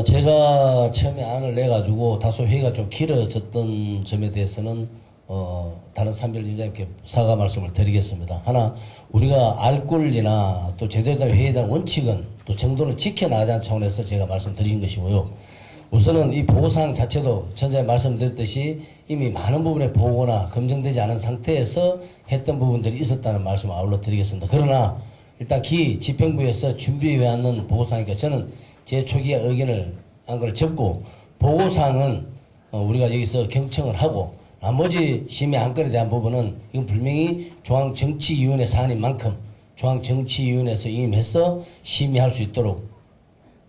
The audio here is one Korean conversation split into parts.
제가 처음에 안을 내가지고 다소 회의가 좀 길어졌던 점에 대해서는, 다른 산별위원장님께 사과 말씀을 드리겠습니다. 하나, 우리가 알 권리나 또 제대로 된 회의에 대한 원칙은 또 정도는 지켜나가자는 차원에서 제가 말씀드린 것이고요. 우선은 이 보고사항 자체도 전에 말씀드렸듯이 이미 많은 부분에 보고나 검증되지 않은 상태에서 했던 부분들이 있었다는 말씀을 아울러 드리겠습니다. 그러나 일단 집행부에서 준비해왔는 보고사항이니까 저는 제 초기에 의견을 한 걸 접고 보고사항은 우리가 여기서 경청을 하고 나머지 심의 안건에 대한 부분은 이건 분명히 중앙정치위원회 사안인 만큼 중앙정치위원회에서 임해서 심의할 수 있도록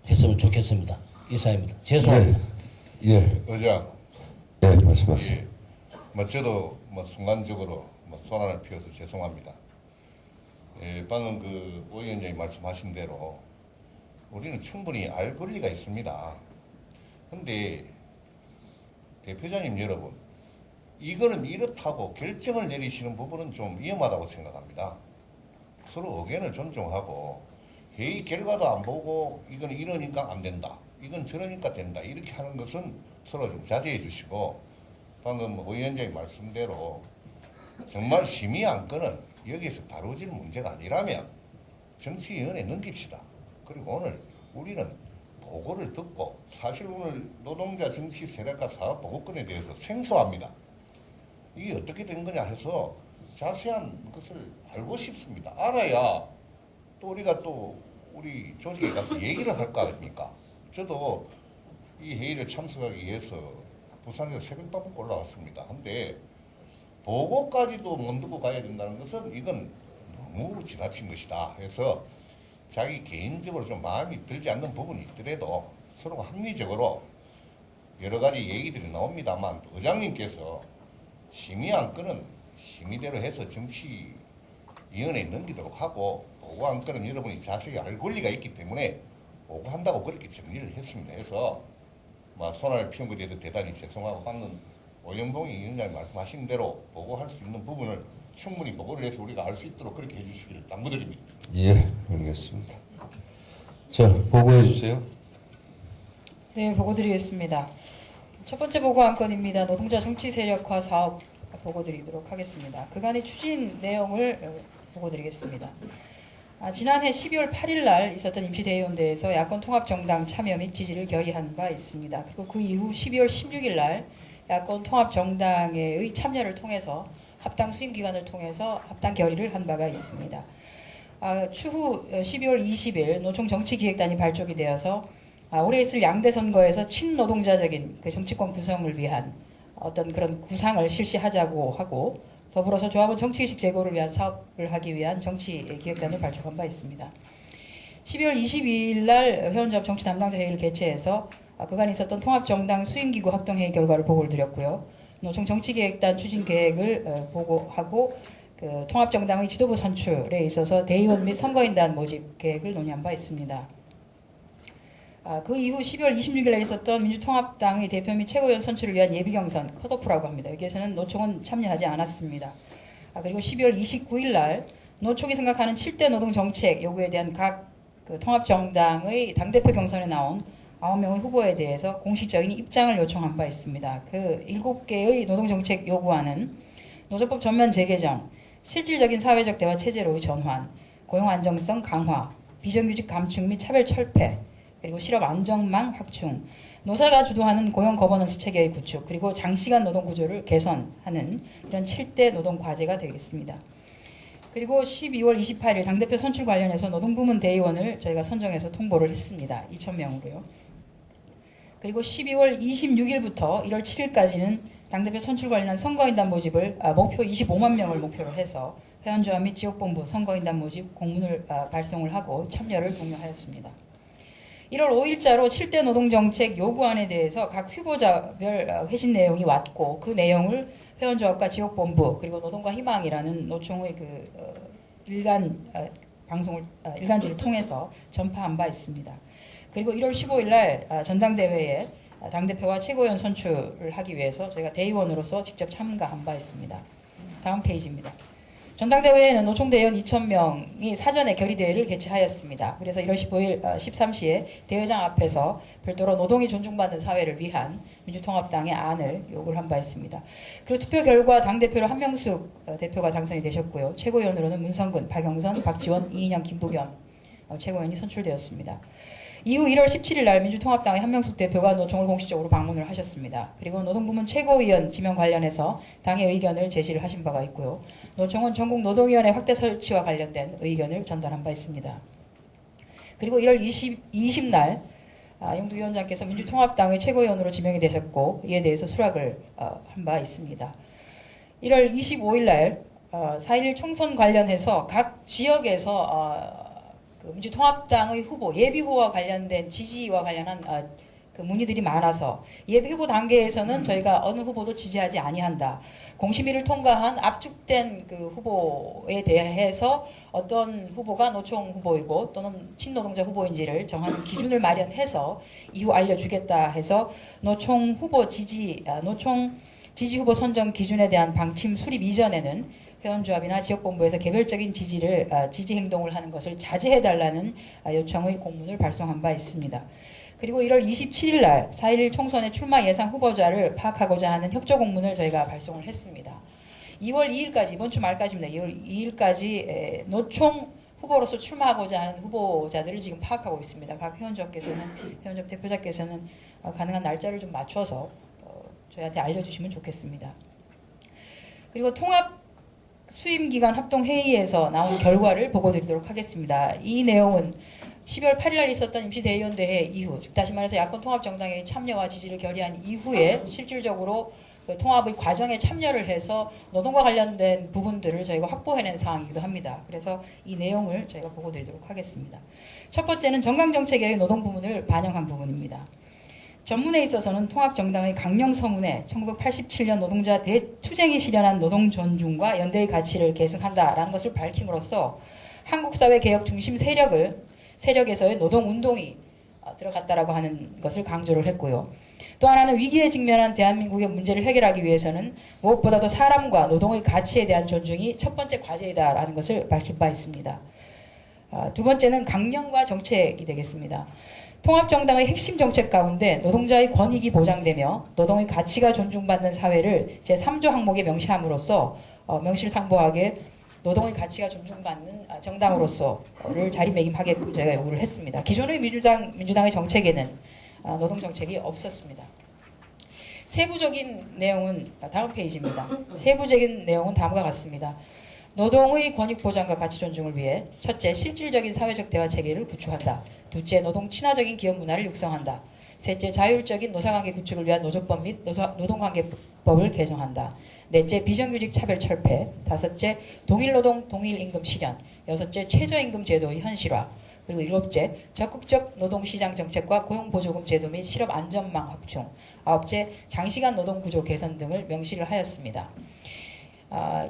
했으면 좋겠습니다. 이사입니다. 죄송합니다. 예. 의장. 네, 말씀하세요. 예. 저도 순간적으로 소란을 피워서 죄송합니다. 예, 방금 오 위원장이 말씀하신 대로 우리는 충분히 알 권리가 있습니다. 근데 대표자님 여러분, 이거는 이렇다고 결정을 내리시는 부분은 좀 위험하다고 생각합니다. 서로 의견을 존중하고 회의 결과도 안 보고 이건 이러니까 안 된다, 이건 저러니까 된다, 이렇게 하는 것은 서로 좀 자제해 주시고, 방금 오 위원장의 말씀대로 정말 심의 안건은 여기에서 다루질 문제가 아니라면 정치위원회에 넘깁시다. 그리고 오늘 우리는 보고를 듣고, 사실 오늘 노동자 정치 세력화 사업 보고권에 대해서 생소합니다. 이게 어떻게 된 거냐 해서 자세한 것을 알고 싶습니다. 알아야 또 우리가 우리 조직에 가서 얘기를 할 거 아닙니까? 저도 이 회의를 참석하기 위해서 부산에서 새벽밥 먹고 올라왔습니다. 근데 보고까지도 못 두고 가야 된다는 것은 이건 너무 지나친 것이다 해서, 자기 개인적으로 좀 마음이 들지 않는 부분이 있더라도 서로 합리적으로 여러 가지 얘기들이 나옵니다만, 의장님께서 심의 안건은 심의대로 해서 정치위원회에 넘기도록 하고, 보고 안건은 여러분이 자세히 알 권리가 있기 때문에 보고한다고 그렇게 정리를 했습니다. 해서 소란을 피운 것에 대해서 대단히 죄송하고, 방금 오영봉이 위원장이 말씀하신 대로 보고할 수 있는 부분을 충분히 보고를 해서 우리가 알 수 있도록 그렇게 해주시기를 당부드립니다. 예, 알겠습니다. 자, 보고해 주세요. 네, 보고 드리겠습니다. 첫 번째 보고 안건입니다. 노동자 정치 세력화 사업 보고 드리도록 하겠습니다. 그간의 추진 내용을 보고 드리겠습니다. 지난해 12월 8일 날 있었던 임시대의원대회에서 야권 통합정당 참여 및 지지를 결의한 바 있습니다. 그리고 그 이후 12월 16일 날 야권 통합정당의 참여를 통해서 합당 수임기관을 통해서 합당 결의를 한 바가 있습니다. 추후 12월 20일 노총 정치기획단이 발족이 되어서 올해 있을 양대 선거에서 친노동자적인 그 정치권 구성을 위한 어떤 그런 구상을 실시하자고 하고, 더불어서 조합원 정치의식 제고를 위한 사업을 하기 위한 정치기획단을 발족한 바 있습니다. 12월 22일 날 회원조합 정치 담당자 회의를 개최해서 그간 있었던 통합정당 수임기구 합동회의 결과를 보고를 드렸고요. 노총 정치기획단 추진계획을 보고하고, 그 통합정당의 지도부 선출에 있어서 대의원 및 선거인단 모집 계획을 논의한 바 있습니다. 그 이후 12월 26일 날 있었던 민주통합당의 대표 및 최고위원 선출을 위한 예비경선 컷오프라고 합니다. 여기에서는 노총은 참여하지 않았습니다. 그리고 12월 29일 날 노총이 생각하는 7대 노동정책 요구에 대한 각 그 통합정당의 당대표 경선에 나온 9명의 후보에 대해서 공식적인 입장을 요청한 바 있습니다. 그 7개의 노동정책 요구안은 노조법 전면 재개정, 실질적인 사회적 대화 체제로의 전환, 고용 안정성 강화, 비정규직 감축 및 차별 철폐, 그리고 실업 안정망 확충, 노사가 주도하는 고용 거버넌스 체계의 구축, 그리고 장시간 노동 구조를 개선하는 이런 7대 노동 과제가 되겠습니다. 그리고 12월 28일 당대표 선출 관련해서 노동부문 대의원을 저희가 선정해서 통보를 했습니다. 2,000명으로요. 그리고 12월 26일부터 1월 7일까지는 당대표 선출 관련 선거인단 모집을 목표 25만 명을 목표로 해서 회원조합 및 지역본부 선거인단 모집 공문을 발송을 하고 참여를 독려하였습니다. 1월 5일자로 7대 노동정책 요구안에 대해서 각 후보자별 회신 내용이 왔고, 그 내용을 회원조합과 지역본부 그리고 노동과 희망이라는 노총의 일간지를 통해서 전파한 바 있습니다. 그리고 1월 15일 날 전당대회에 당대표와 최고위원 선출을 하기 위해서 저희가 대의원으로서 직접 참가한 바 있습니다. 다음 페이지입니다. 전당대회에는 노총대의원 2,000명이 사전에 결의대회를 개최하였습니다. 그래서 1월 15일 13시에 대회장 앞에서 별도로 노동이 존중받는 사회를 위한 민주통합당의 안을 요구를 한 바 있습니다. 그리고 투표 결과 당대표로 한명숙 대표가 당선이 되셨고요. 최고위원으로는 문성근, 박영선, 박지원, 이인영, 김부겸 최고위원이 선출되었습니다. 이후 1월 17일 날 민주통합당의 한명숙 대표가 노총을 공식적으로 방문을 하셨습니다. 그리고 노동부문 최고위원 지명 관련해서 당의 의견을 제시를 하신 바가 있고요. 노총은 전국 노동위원회 확대 설치와 관련된 의견을 전달한 바 있습니다. 그리고 1월 20날 영두위원장께서 민주통합당의 최고위원으로 지명이 되셨고 이에 대해서 수락을 한 바 있습니다. 1월 25일 날 4.11 총선 관련해서 각 지역에서 그 민주통합당의 후보, 예비후보와 관련된 지지와 관련한 그 문의들이 많아서 예비후보 단계에서는 저희가 어느 후보도 지지하지 아니한다. 공심위를 통과한 압축된 그 후보에 대해서 어떤 후보가 노총 후보이고 또는 친노동자 후보인지를 정하는 기준을 마련해서 이후 알려주겠다 해서 노총 지지 후보 선정 기준에 대한 방침 수립 이전에는 회원조합이나 지역본부에서 개별적인 지지 행동을 하는 것을 자제해달라는 요청의 공문을 발송한 바 있습니다. 그리고 1월 27일 날 4.11 총선의 출마 예상 후보자를 파악하고자 하는 협조 공문을 저희가 발송을 했습니다. 2월 2일까지, 이번 주 말까지입니다. 2월 2일까지 노총 후보로서 출마하고자 하는 후보자들을 지금 파악하고 있습니다. 각 회원조합 대표자께서는 가능한 날짜를 좀 맞춰서 저희한테 알려주시면 좋겠습니다. 그리고 통합 수임기관 합동회의에서 나온 결과를 보고드리도록 하겠습니다. 이 내용은 12월 8일 날 있었던 임시대의원대회 이후, 즉 다시 말해서 야권통합정당의 참여와 지지를 결의한 이후에 실질적으로 그 통합의 과정에 참여를 해서 노동과 관련된 부분들을 저희가 확보해낸 사항이기도 합니다. 그래서 이 내용을 저희가 보고드리도록 하겠습니다. 첫 번째는 정강정책의 노동 부분을 반영한 부분입니다. 전문에 있어서는 통합정당의 강령서문에 1987년 노동자 대투쟁이 실현한 노동 존중과 연대의 가치를 계승한다라는 것을 밝힘으로써 한국사회 개혁 중심 세력에서의 노동운동이 들어갔다라고 하는 것을 강조를 했고요. 또 하나는 위기에 직면한 대한민국의 문제를 해결하기 위해서는 무엇보다도 사람과 노동의 가치에 대한 존중이 첫 번째 과제이다라는 것을 밝힌 바 있습니다. 두 번째는 강령과 정책이 되겠습니다. 통합정당의 핵심 정책 가운데 노동자의 권익이 보장되며 노동의 가치가 존중받는 사회를 제3조 항목에 명시함으로써 명실상부하게 노동의 가치가 존중받는 정당으로서를 자리매김하게 저희가 요구를 했습니다. 기존의 민주당의 정책에는 노동 정책이 없었습니다. 세부적인 내용은 다음 페이지입니다. 세부적인 내용은 다음과 같습니다. 노동의 권익 보장과 가치 존중을 위해 첫째, 실질적인 사회적 대화 체계를 구축한다. 둘째, 노동 친화적인 기업 문화를 육성한다. 셋째, 자율적인 노사관계 구축을 위한 노조법 및 노동관계법을 개정한다. 넷째, 비정규직 차별 철폐. 다섯째, 동일노동 동일임금 실현. 여섯째, 최저임금 제도의 현실화. 그리고 일곱째, 적극적 노동시장 정책과 고용보조금 제도 및 실업 안전망 확충. 아홉째, 장시간 노동구조 개선 등을 명시를 하였습니다.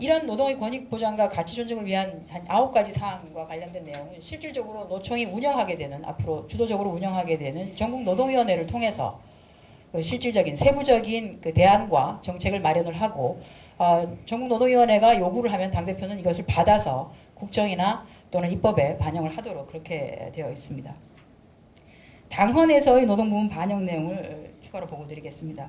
이런 노동의 권익 보장과 가치 존중을 위한 한 9가지 사항과 관련된 내용은 실질적으로 노총이 운영하게 되는, 앞으로 주도적으로 운영하게 되는 전국 노동위원회를 통해서 그 실질적인 세부적인 그 대안과 정책을 마련을 하고 전국 노동위원회가 요구를 하면 당대표는 이것을 받아서 국정이나 또는 입법에 반영을 하도록 그렇게 되어 있습니다. 당헌에서의 노동부문 반영 내용을 추가로 보고드리겠습니다.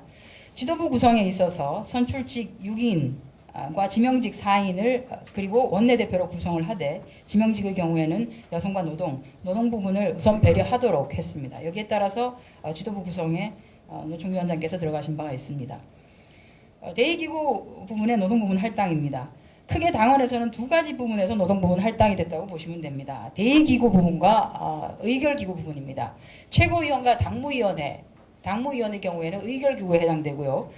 지도부 구성에 있어서 선출직 6인과 지명직 4인을 그리고 원내대표로 구성을 하되 지명직의 경우에는 여성과 노동 부분을 우선 배려하도록 했습니다. 여기에 따라서 지도부 구성에 노총위원장께서 들어가신 바가 있습니다. 대의기구 부분의 노동 부분 할당입니다. 크게 당헌에서는 두 가지 부분에서 노동 부분 할당이 됐다고 보시면 됩니다. 대의기구 부분과 의결기구 부분입니다. 최고위원과 당무위원의 경우에는 의결기구에 해당되고요.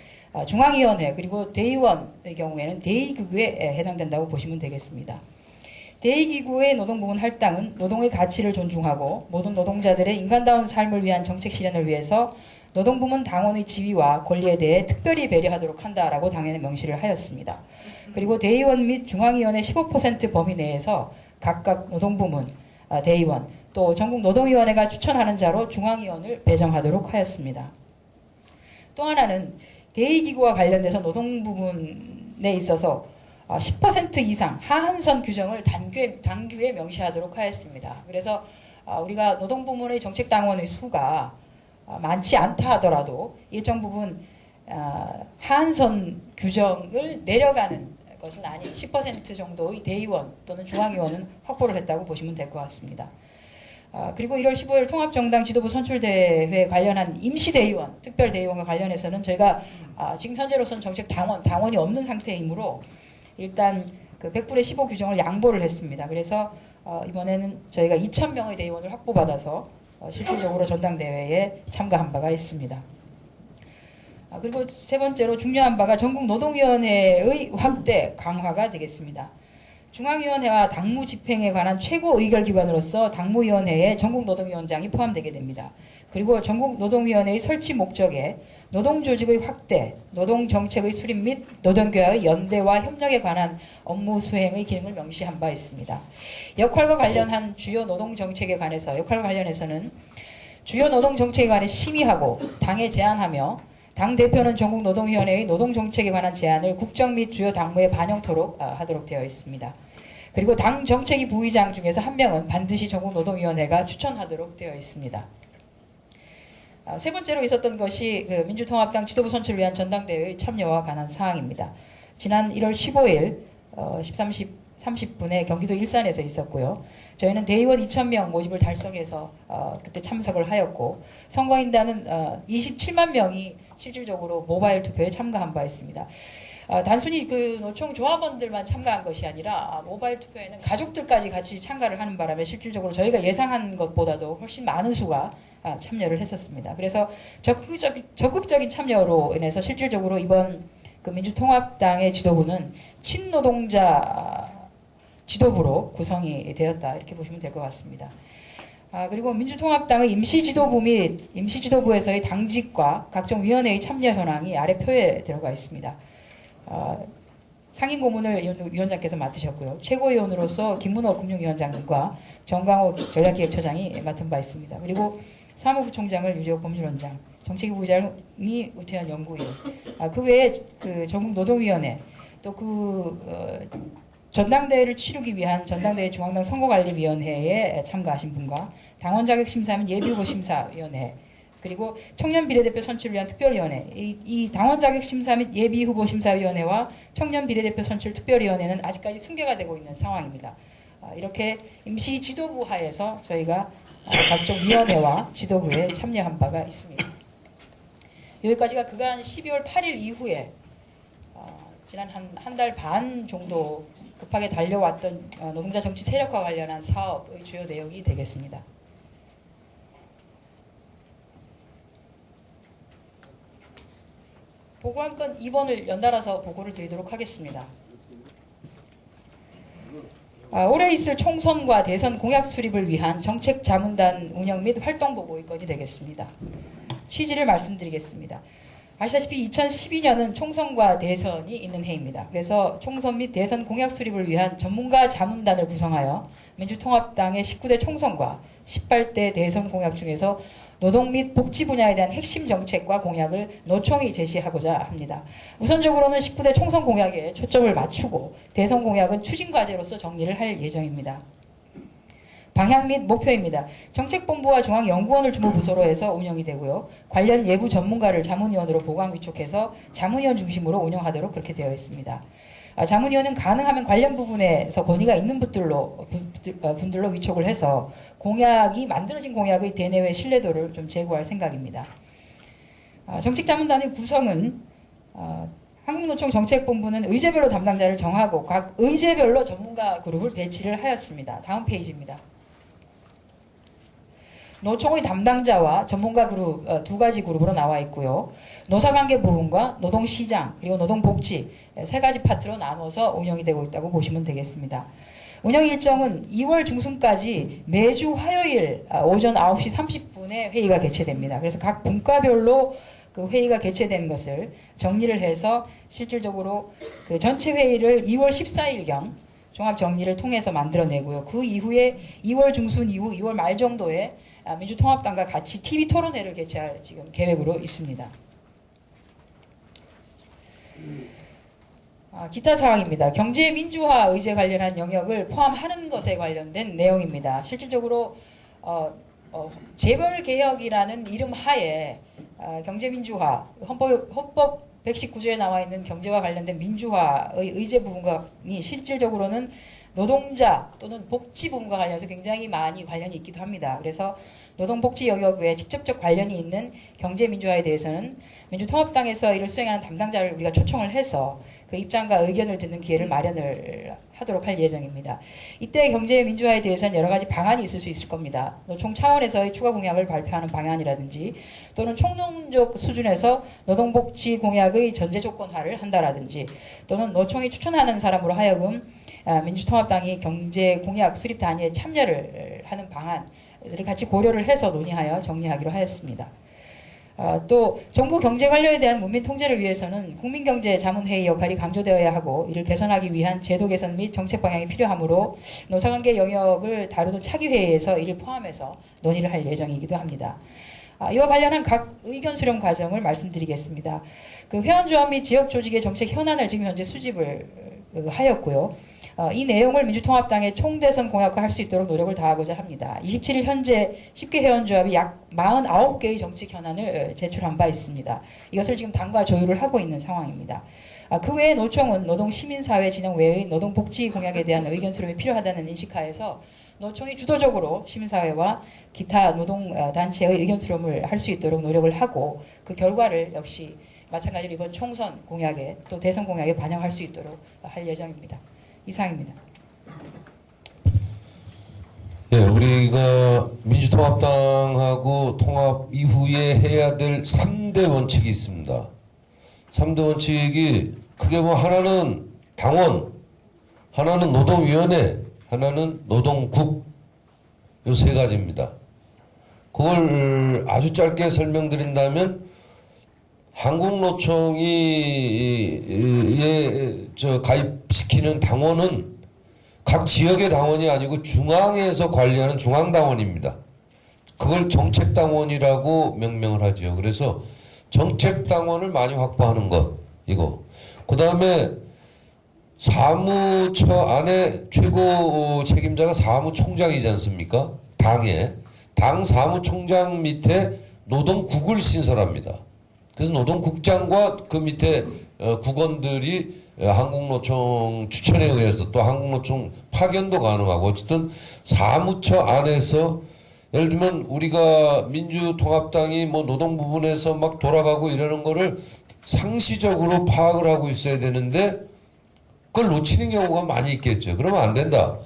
중앙위원회 그리고 대의원의 경우에는 대의기구에 해당된다고 보시면 되겠습니다. 대의기구의 노동 부분 할당은 노동의 가치를 존중하고 모든 노동자들의 인간다운 삶을 위한 정책 실현을 위해서 노동부문 당원의 지위와 권리에 대해 특별히 배려하도록 한다라고 당연히 명시를 하였습니다. 그리고 대의원 및 중앙위원회 15% 범위 내에서 각각 노동부문, 대의원, 또 전국노동위원회가 추천하는 자로 중앙위원을 배정하도록 하였습니다. 또 하나는 대의기구와 관련돼서 노동 부분에 있어서 10% 이상 하한선 규정을 당규에 명시하도록 하였습니다. 그래서 우리가 노동부문의 정책당원의 수가 많지 않다 하더라도 일정 부분 하한선 규정을 내려가는 것은 아닌 10% 정도의 대의원 또는 중앙위원은 확보를 했다고 보시면 될 것 같습니다. 그리고 1월 15일 통합정당 지도부 선출대회 관련한 임시대의원, 특별대의원과 관련해서는 저희가 지금 현재로서는 당원이 없는 상태이므로 일단 그 100분의 15 규정을 양보를 했습니다. 그래서 이번에는 저희가 2,000명의 대의원을 확보받아서 실질적으로 전당대회에 참가한 바가 있습니다. 그리고 세 번째로 중요한 바가 전국노동위원회의 확대 강화가 되겠습니다. 중앙위원회와 당무집행에 관한 최고 의결기관으로서 당무위원회에 전국노동위원장이 포함되게 됩니다. 그리고 전국노동위원회의 설치 목적에 노동조직의 확대, 노동정책의 수립 및 노동계와의 연대와 협력에 관한 업무 수행의 기능을 명시한 바 있습니다. 역할과 관련해서는 주요 노동정책에 관해 심의하고 당에 제안하며 당대표는 전국노동위원회의 노동정책에 관한 제안을 국정 및 주요 당무에 반영토록 하도록 되어 있습니다. 그리고 당 정책위 부의장 중에서 한 명은 반드시 전국노동위원회가 추천하도록 되어 있습니다. 세 번째로 있었던 것이 그 민주통합당 지도부 선출을 위한 전당대회의 참여와 관한 사항입니다. 지난 1월 15일 30분에 경기도 일산에서 있었고요. 저희는 대의원 2,000명 모집을 달성해서 그때 참석을 하였고 선거인단은 27만 명이 실질적으로 모바일 투표에 참가한 바 있습니다. 단순히 그 노총 조합원들만 참가한 것이 아니라 모바일 투표에는 가족들까지 같이 참가를 하는 바람에 실질적으로 저희가 예상한 것보다도 훨씬 많은 수가 참여를 했었습니다. 그래서 적극적인 참여로 인해서 실질적으로 이번 그 민주통합당의 지도부는 친노동자 지도부로 구성이 되었다 이렇게 보시면 될 것 같습니다. 그리고 민주통합당의 임시지도부 및 임시지도부에서의 당직과 각종 위원회의 참여 현황이 아래 표에 들어가 있습니다. 상임고문을 위원장께서 맡으셨고요. 최고위원으로서 김문호 금융위원장과 정강호 전략기획처장이 맡은 바 있습니다. 그리고 사무부총장을 유재욱 법률원장, 정책위 부의장이 우태현 연구위원, 그 외에 그 전국노동위원회, 또 전당대회를 치르기 위한 전당대회 중앙당 선거관리위원회에 참가하신 분과 당원자격심사및 예비후보심사위원회, 그리고 청년비례대표 선출을 위한 특별위원회, 이 당원자격심사 및 예비후보심사위원회와 청년비례대표 선출 특별위원회는 아직까지 승계가 되고 있는 상황입니다. 이렇게 임시지도부 하에서 저희가 각종 위원회와 지도부에 참여한 바가 있습니다. 여기까지가 그간 12월 8일 이후에 지난 한 달 반 정도 급하게 달려왔던 노동자 정치 세력화 관련한 사업의 주요 내용이 되겠습니다. 보고한 건 2번을 연달아서 보고를 드리도록 하겠습니다. 올해 있을 총선과 대선 공약 수립을 위한 정책자문단 운영 및 활동 보고의 건이 되겠습니다. 취지를 말씀드리겠습니다. 아시다시피 2012년은 총선과 대선이 있는 해입니다. 그래서 총선 및 대선 공약 수립을 위한 전문가 자문단을 구성하여 민주통합당의 19대 총선과 18대 대선 공약 중에서 노동 및 복지 분야에 대한 핵심 정책과 공약을 노총이 제시하고자 합니다. 우선적으로는 19대 총선 공약에 초점을 맞추고 대선 공약은 추진 과제로서 정리를 할 예정입니다. 방향 및 목표입니다. 정책본부와 중앙연구원을 주무부서로 해서 운영이 되고요. 관련 예부 전문가를 자문위원으로 보강 위촉해서 자문위원 중심으로 운영하도록 그렇게 되어 있습니다. 자문위원은 가능하면 관련 부분에서 권위가 있는 분들로 위촉을 해서 만들어진 공약의 대내외 신뢰도를 좀 제고할 생각입니다. 정책자문단의 구성은 한국노총 정책본부는 의제별로 담당자를 정하고 각 의제별로 전문가 그룹을 배치를 하였습니다. 다음 페이지입니다. 노총의 담당자와 전문가 그룹 두 가지 그룹으로 나와 있고요. 노사관계 부분과 노동시장 그리고 노동복지 세 가지 파트로 나눠서 운영이 되고 있다고 보시면 되겠습니다. 운영 일정은 2월 중순까지 매주 화요일 오전 9시 30분에 회의가 개최됩니다. 그래서 각 분과별로 그 회의가 개최된 것을 정리를 해서 실질적으로 그 전체 회의를 2월 14일경 종합 정리를 통해서 만들어내고요. 그 이후에 2월 중순 이후 2월 말 정도에 민주통합당과 같이 TV 토론회를 개최할 지금 계획으로 있습니다. 기타 사항입니다. 경제 민주화 의제 관련한 영역을 포함하는 것에 관련된 내용입니다. 실질적으로 재벌 개혁이라는 이름 하에 경제 민주화, 헌법 119조에 나와 있는 경제와 관련된 민주화의 의제 부분이 실질적으로는 노동자 또는 복지 부분과 관련해서 굉장히 많이 관련이 있기도 합니다. 그래서 노동복지 영역 외에 직접적 관련이 있는 경제 민주화에 대해서는 민주통합당에서 이를 수행하는 담당자를 우리가 초청을 해서 그 입장과 의견을 듣는 기회를 마련을 하도록 할 예정입니다. 이때 경제 민주화에 대해서는 여러 가지 방안이 있을 수 있을 겁니다. 노총 차원에서의 추가 공약을 발표하는 방안이라든지 또는 총론적 수준에서 노동복지 공약의 전제 조건화를 한다라든지 또는 노총이 추천하는 사람으로 하여금 민주통합당이 경제 공약 수립 단위에 참여를 하는 방안을 같이 고려를 해서 논의하여 정리하기로 하였습니다. 또 정부 경제 관료에 대한 문민 통제를 위해서는 국민경제자문회의 역할이 강조되어야 하고 이를 개선하기 위한 제도 개선 및 정책 방향이 필요하므로 노사관계 영역을 다루는 차기회의에서 이를 포함해서 논의를 할 예정이기도 합니다. 이와 관련한 각 의견 수렴 과정을 말씀드리겠습니다. 그 회원조합 및 지역조직의 정책 현안을 지금 현재 수집을 하였고요. 이 내용을 민주통합당의 총대선 공약화할 수 있도록 노력을 다하고자 합니다. 27일 현재 10개 회원조합이 약 49개의 정책 현안을 제출한 바 있습니다. 이것을 지금 당과 조율을 하고 있는 상황입니다. 그 외에 노총은 노동시민사회 진영 외의 노동복지 공약에 대한 의견 수렴이 필요하다는 인식하에서 노총이 주도적으로 시민사회와 기타 노동단체의 의견 수렴을 할 수 있도록 노력을 하고 그 결과를 역시 마찬가지로 이번 총선 공약에 또 대선 공약에 반영할 수 있도록 할 예정입니다. 이상입니다. 예, 우리가 민주통합당하고 통합 이후에 해야 될 3대 원칙이 있습니다. 3대 원칙이 크게 뭐 하나는 당원, 하나는 노동위원회, 하나는 노동국, 요 세 가지입니다. 그걸 아주 짧게 설명드린다면 한국노총이 가입시키는 당원은 각 지역의 당원이 아니고 중앙에서 관리하는 중앙당원입니다. 그걸 정책당원이라고 명명을 하죠. 그래서 정책당원을 많이 확보하는 것, 이거. 그 다음에 사무처 안에 최고 책임자가 사무총장이지 않습니까? 당 사무총장 밑에 노동국을 신설합니다. 그래서 노동국장과 그 밑에 국원들이 한국노총 추천에 의해서 또 한국노총 파견도 가능하고 어쨌든 사무처 안에서 예를 들면 우리가 민주통합당이 뭐 노동 부분에서 막 돌아가고 이러는 거를 상시적으로 파악을 하고 있어야 되는데 그걸 놓치는 경우가 많이 있겠죠. 그러면 안 된다.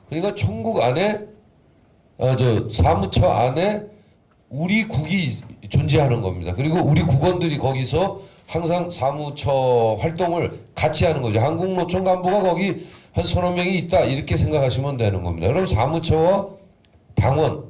그러니까 총국 안에 사무처 안에 우리 국이 존재하는 겁니다. 그리고 우리 국원들이 거기서 항상 사무처 활동을 같이 하는 거죠. 한국노총 간부가 거기 한 서너 명이 있다 이렇게 생각하시면 되는 겁니다. 그럼 사무처와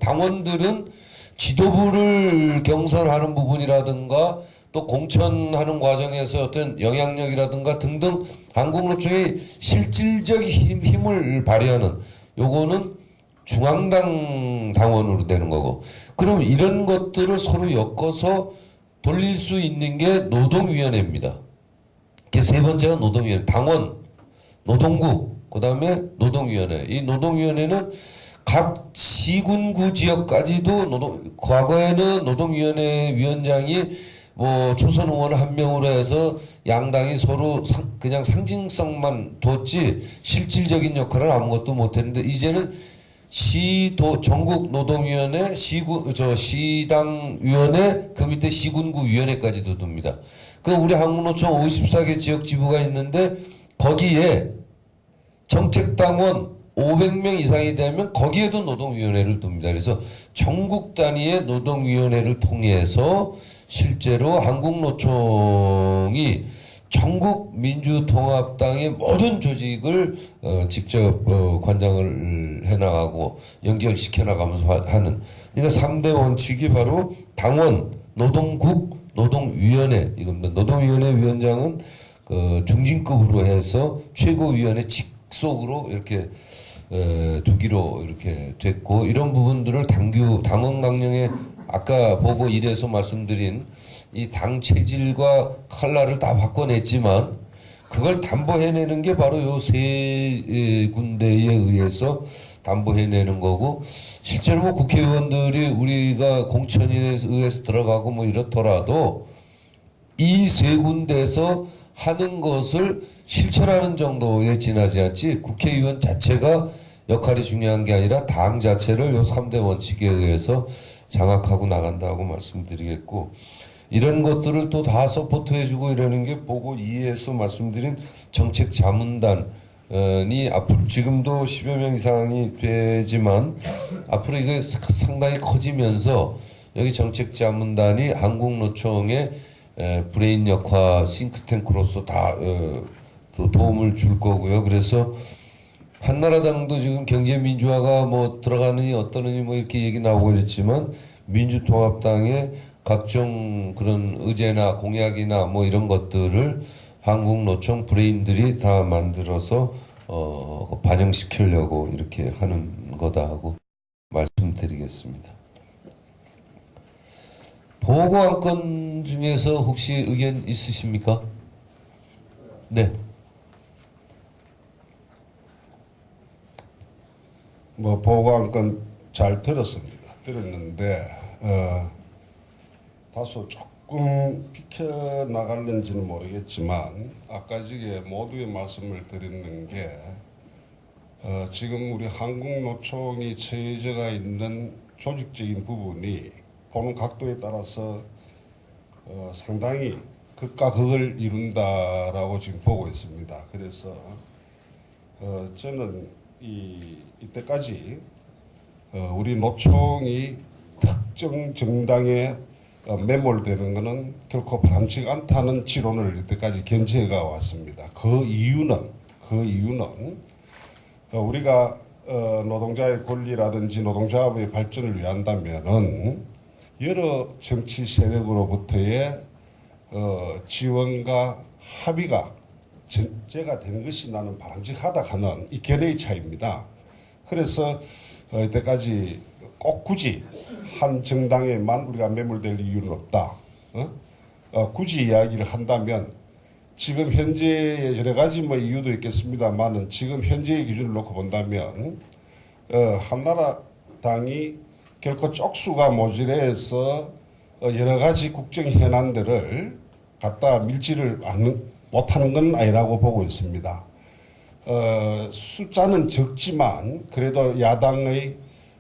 당원들은 지도부를 경선하는 부분이라든가 또 공천하는 과정에서 어떤 영향력이라든가 등등 한국노총의 실질적인 힘을 발휘하는 요거는 중앙당 당원으로 되는 거고 그럼 이런 것들을 서로 엮어서 돌릴 수 있는 게 노동위원회입니다. 세 번째가 노동위원회, 당원, 노동국, 그 다음에 노동위원회. 이 노동위원회는 각 시군구 지역까지도 과거에는 노동위원회 위원장이 뭐 초선 의원 한 명으로 해서 양당이 서로 그냥 상징성만 뒀지 실질적인 역할을 아무것도 못했는데 이제는 전국 노동위원회, 시당위원회, 그 밑에 시군구 위원회까지도 둡니다. 그 우리 한국노총 54개 지역 지부가 있는데 거기에 정책당원 500명 이상이 되면 거기에도 노동위원회를 둡니다. 그래서 전국 단위의 노동위원회를 통해서 실제로 한국노총이 전국 민주통합당의 모든 조직을 직접 관장을 해나가고 연결시켜 나가면서 하는 그러니까 3대 원칙이 바로 당원, 노동국, 노동위원회 이겁니다. 노동위원회 위원장은 중진급으로 해서 최고위원회 직속으로 이렇게 두기로 이렇게 됐고 이런 부분들을 당원 강령에 아까 보고 1에서 말씀드린 이 당 체질과 칼라를 다 바꿔냈지만 그걸 담보해내는 게 바로 요 세 군데에 의해서 담보해내는 거고, 실제로 뭐 국회의원들이 우리가 공천인에 의해서 들어가고 뭐 이렇더라도 이 세 군데에서 하는 것을 실천하는 정도에 지나지 않지, 국회의원 자체가 역할이 중요한 게 아니라 당 자체를 요 3대 원칙에 의해서 장악하고 나간다고 말씀드리겠고, 이런 것들을 또 다 서포트해주고 이러는 게 보고 이해해서 말씀드린 정책 자문단이 앞으로 지금도 10여 명 이상이 되지만 앞으로 이게 상당히 커지면서 여기 정책 자문단이 한국노총의 브레인 역할 싱크탱크로서 다 또 도움을 줄 거고요. 그래서 한나라당도 지금 경제민주화가 뭐 들어가느니 어떠느니 뭐 이렇게 얘기 나오고 있지만, 민주통합당의 각종 그런 의제나 공약이나 뭐 이런 것들을 한국노총 브레인들이 다 만들어서 반영시키려고 이렇게 하는 거다 하고 말씀드리겠습니다. 보고안건 중에서 혹시 의견 있으십니까? 네. 뭐 보고안건 잘 들었습니다. 들었는데 다소 조금 비켜나갈는지는 모르겠지만, 아까 지게 모두의 말씀을 드리는 게 지금 우리 한국노총이 처해져가 있는 조직적인 부분이 보는 각도에 따라서 상당히 극과 극을 이룬다라고 지금 보고 있습니다. 그래서 저는 이때까지 우리 노총이 특정 정당에 매몰되는 것은 결코 바람직하지 않다는 지론을 이때까지 견지해가 왔습니다. 그 이유는 우리가 노동자의 권리라든지 노동자의 발전을 위한다면은 여러 정치 세력으로부터의 지원과 합의가 전제가 된 것이 나는 바람직하다 하는 이 견해의 차이입니다. 그래서 이때까지 꼭 굳이 한 정당에만 우리가 매몰될 이유는 없다. 굳이 이야기를 한다면 지금 현재 여러 가지 뭐 이유도 있겠습니다만은 지금 현재의 기준을 놓고 본다면 한나라당이 결코 쪽수가 모자라서 여러 가지 국정 현안들을 갖다 밀지를 못하는 건 아니라고 보고 있습니다. 숫자는 적지만 그래도 야당의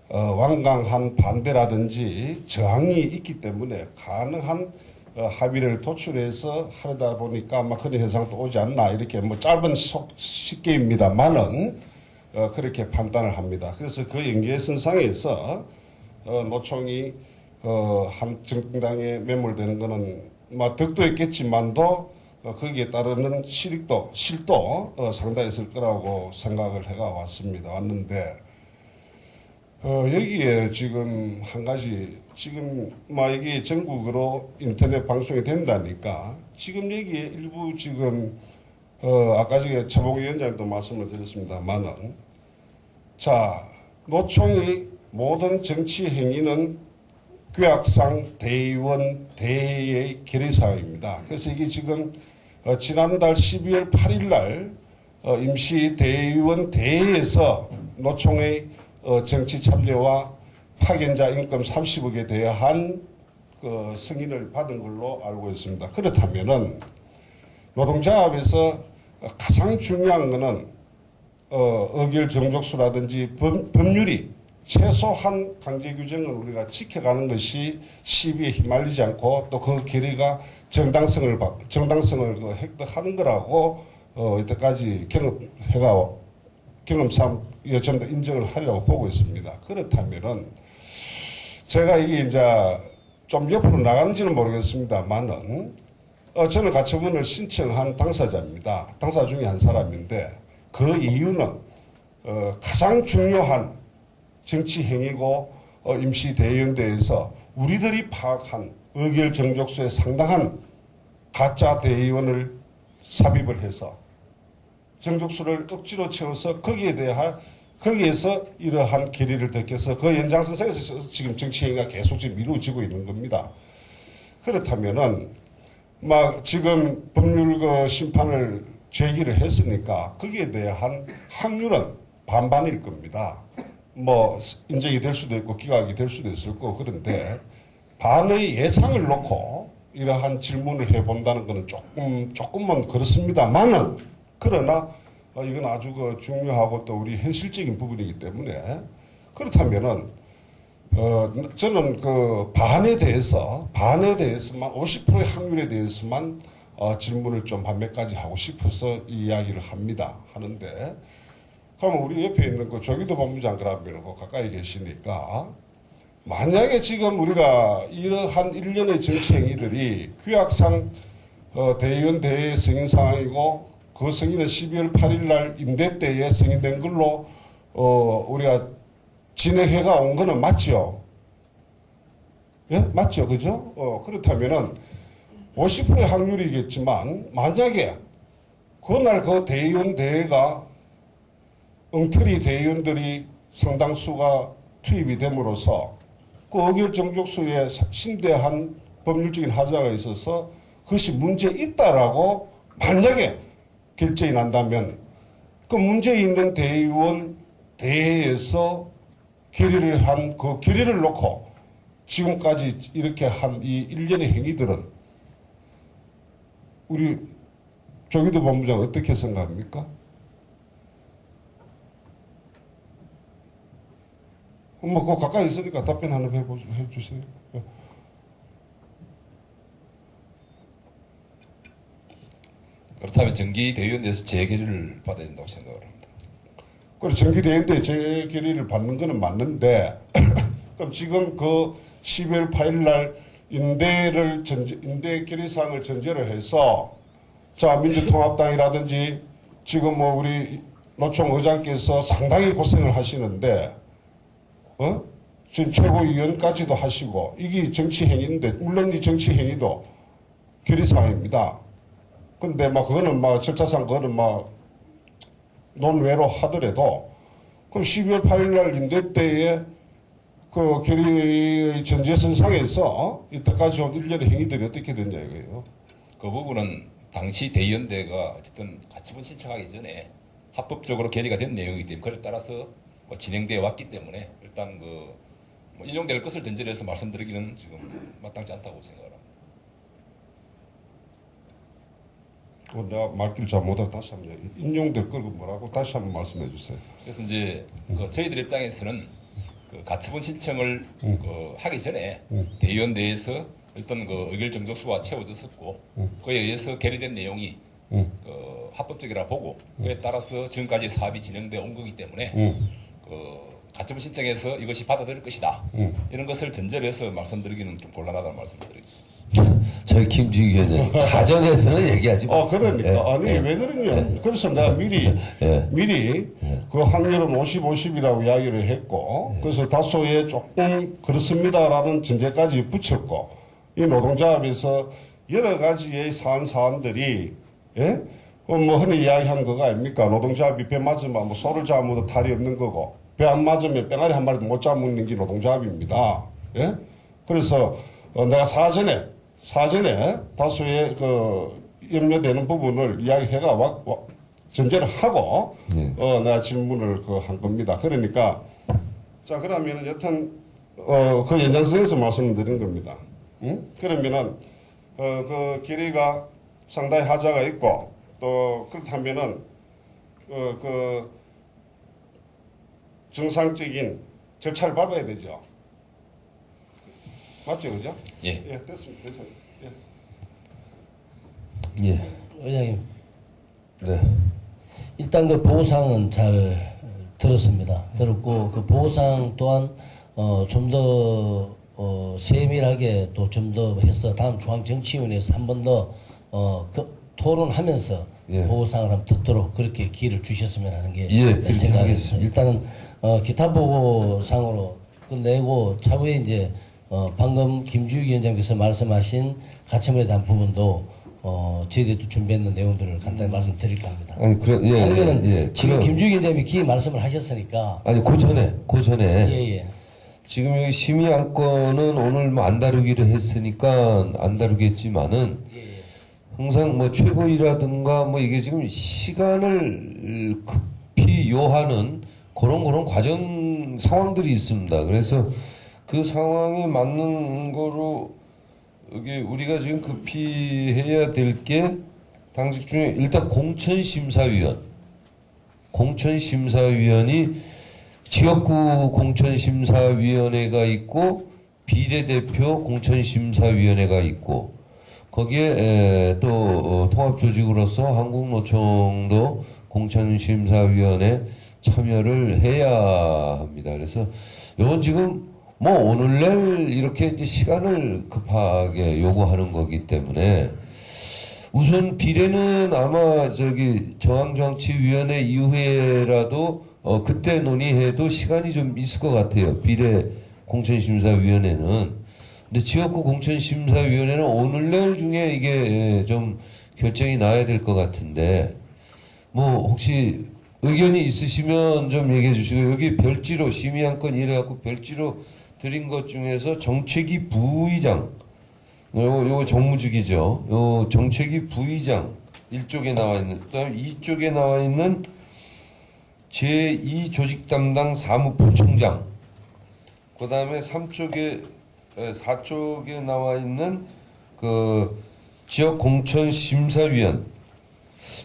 완강한 반대라든지 저항이 있기 때문에 가능한 합의를 도출해서 하다 보니까 아마 그런 현상도 오지 않나, 이렇게 뭐 짧은 쉽게입니다만은 그렇게 판단을 합니다. 그래서 그 연계선상에서 노총이 한 정당에 매몰되는 것은 뭐 덕도 있겠지만도 거기에 따르는 실도 상당히 있을 거라고 생각을 해가 왔는데, 여기에 지금 한 가지, 지금 막 이게 전국으로 인터넷 방송이 된다니까 지금 여기에 일부 지금 아까 전에 최봉 위원장도 말씀을 드렸습니다만은, 자, 노총의 모든 정치 행위는 규약상 대의원 대회의 결의사항입니다. 그래서 이게 지금 지난달 12월 8일 날 임시 대의원 대회에서 노총의 정치 참여와 파견자 임금 30억에 대한 그 승인을 받은 걸로 알고 있습니다. 그렇다면은 노동자합에서 가장 중요한 것은 의결 정족수라든지 법률이 최소한 강제 규정을 우리가 지켜가는 것이 시비에 휘말리지 않고 또 그 결의가 정당성을 획득하는 거라고 이때까지 경험상 전부 인정을 하려고 보고 있습니다. 그렇다면은 제가 이게 이제 좀 옆으로 나가는지는 모르겠습니다만은 저는 가처분을 신청한 당사자입니다. 당사자 중에 한 사람인데, 그 이유는 가장 중요한 정치 행위고 임시 대의원대에서 우리들이 파악한 의결 정족수의 상당한 가짜 대의원을 삽입을 해서 정족수를 억지로 채워서 거기에서 이러한 결의를 덮여서 그 연장선상에서 지금 정치 행위가 계속 지금 이루어지고 있는 겁니다. 그렇다면은 막 지금 법률 심판을 제기를 했으니까 거기에 대한 확률은 반반일 겁니다. 뭐 인정이 될 수도 있고 기각이 될 수도 있을 거고 그런데 반의 예상을 놓고 이러한 질문을 해본다는 것은 조금은 그렇습니다만은 그러나 이건 아주 그 중요하고 또 우리 현실적인 부분이기 때문에 그렇다면은 저는 그 반에 대해서만 50%의 확률에 대해서만 질문을 좀 한 몇 가지 하고 싶어서 이 이야기를 하는데 그러면 우리 옆에 있는 그 조기도 본부장 그러면 그 가까이 계시니까 만약에 지금 우리가 이러한 일련의 정치 행위들이 규약상 대의원 대회 승인 상황이고 그 승인은 12월 8일 날 임대 때에 승인된 걸로 우리가 진행해가 온 거는 맞죠? 예? 맞죠? 그죠? 그렇다면은 50%의 확률이겠지만 만약에 그날 그 대의원 대회가 엉터리 대의원들이 상당수가 투입이 됨으로써 그 의결정족수에 심대한 법률적인 하자가 있어서 그것이 문제 있다라고 만약에 결정이 난다면 그 문제 있는 대의원 대회에서 결의를 한 그 결의를 놓고 지금까지 이렇게 한 이 일련의 행위들은 우리 조기도 본부장 어떻게 생각합니까? 뭐 그거 가까이 있으니까 답변 하나 해주세요. 그렇다면 정기대의원에서 재결의를 받아야 된다고 생각을 합니다. 그래 정기대회인데 재결의를 받는 거는 맞는데 그럼 지금 그 12월 8일 날 임대 결의사항을 전제로 해서 자 민주통합당이라든지 지금 뭐 우리 노총 의장께서 상당히 고생을 하시는데 지금 최고위원까지도 하시고 이게 정치행위인데 물론 이 정치행위도 결의사항입니다. 근데 막 그거는 막 절차상 그거는 막 논외로 하더라도 그럼 12월 8일 날 임대 때에 그 결의 전제선상에서 이때까지 온 일련의 행위들이 어떻게 됐냐 이거예요. 그 부분은 당시 대의원대가 어쨌든 가처분 신청하기 전에 합법적으로 결의가 된 내용이기 때문에 그에 따라서 뭐 진행되어 왔기 때문에 일단 뭐 인용될 것을 전제로 해서 말씀드리기는 지금 마땅치 않다고 생각을 합니다. 내가 말귀를 잘 못하고 다시 한번 인용될 걸 뭐라고 다시 한번 말씀해 주세요. 그래서 이제 저희들 입장에서는 그 가처분 신청을 하기 전에 대의원대에서 일단 그 의결 정족수가 채워졌었고 그에 의해서 결의된 내용이 합법적이라 보고 그에 따라서 지금까지 사업이 진행되어 온 거기 때문에 그 가처분 신청에서 이것이 받아들일 것이다 이런 것을 전제로 해서 말씀드리기는 좀 곤란하다는 말씀을 드리겠습니다. 저희 김주기 위원장님 가정에서는 얘기하지 마세요. 그러니까 아니 왜 그러냐. 그래서 내가 미리 그 확률은 50-50이라고 이야기를 했고 그래서 다소의 조금 그렇습니다라는 전제까지 붙였고 이 노동조합에서 여러 가지의 사안들이 뭐 흔히 이야기한 거가 아닙니까? 노동조합이 배 맞으면 뭐 소를 잡아도 탈이 없는 거고 배 안 맞으면 뺑아리 한 마리도 못 잡는 게 노동조합입니다. 그래서 내가 사전에 다수의 그 염려되는 부분을 이야기해가 전제를 하고 내가 질문을 한 겁니다. 그러니까 자 그러면 여튼 그 연장선에서 말씀드린 겁니다. 그러면은 그 결의가 상당히 하자가 있고 또 그렇다면은 그 정상적인 절차를 밟아야 되죠. 맞죠, 그죠? 예. 됐습니다. 예. 의장님, 네. 일단 그 보고사항은 잘 들었습니다. 들었고 그 보고사항 또한 좀 더 세밀하게 또 좀 더 해서 다음 중앙정치위원회에서 한 번 더 토론하면서 보고사항을 한번 듣도록 그렇게 기회를 주셨으면 하는 게 생각입니다. 일단은 기타 보고상으로 끝내고 차후에 이제 방금 김주익 위원장께서 말씀하신 가처분에 대한 부분도 저희들도 준비했는 내용들을 간단히 말씀드릴까 합니다. 아니 아니면은 지금 김주익 위원장님이 기회 말씀을 하셨으니까 아니 그 전에 예. 지금 여기 심의 안건은 오늘 뭐 안 다루기로 했으니까 안 다루겠지만은 항상 뭐 최고위라든가 뭐 이게 지금 시간을 급히 요하는 그런 과정 상황들이 있습니다. 그래서 그 상황에 맞는 거로 여기 우리가 지금 급히 해야 될 게 당직 중에 일단 공천심사위원이 지역구 공천심사위원회가 있고 비례대표 공천심사위원회가 있고 거기에 또 통합조직으로서 한국노총도 공천심사위원회 참여를 해야 합니다. 그래서 이건 지금 뭐 오늘날 이렇게 이제 시간을 급하게 요구하는 거기 때문에 우선 비례는 아마 저기 정황정치위원회 이후에라도 그때 논의해도 시간이 좀 있을 것 같아요. 비례 공천심사위원회는. 근데 지역구 공천심사위원회는 오늘날 중에 이게 좀 결정이 나야 될 것 같은데 뭐 혹시 의견이 있으시면 좀 얘기해 주시고 여기 별지로 심의안건 이래갖고 별지로 드린 것 중에서 정책위 부의장 요거 정무직이죠. 요 정책위 부의장 1쪽에 나와 있는 그다음에 2쪽에 나와 있는 제2 조직 담당 사무부총장 그다음에 4쪽에 나와 있는 그 지역 공천 심사위원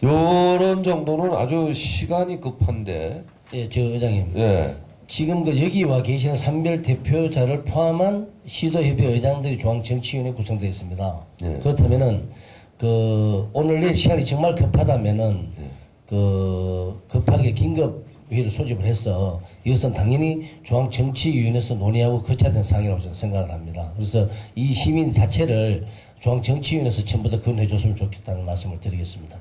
요런 정도는 아주 시간이 급한데 예, 저 의장님. 예. 지금 그 여기 와 계시는 산별 대표자를 포함한 시도협의 의장들이 중앙정치위원회 구성되어 있습니다. 네. 그렇다면은 그 오늘 내일 시간이 정말 급하다면은 그 급하게 긴급 회의를 소집을 해서 이것은 당연히 중앙정치위원회에서 논의하고 거쳐야 되는 사항이라고 저는 생각을 합니다. 그래서 이 시민 자체를 중앙정치위원회에서 전부 다 건의해 줬으면 좋겠다는 말씀을 드리겠습니다.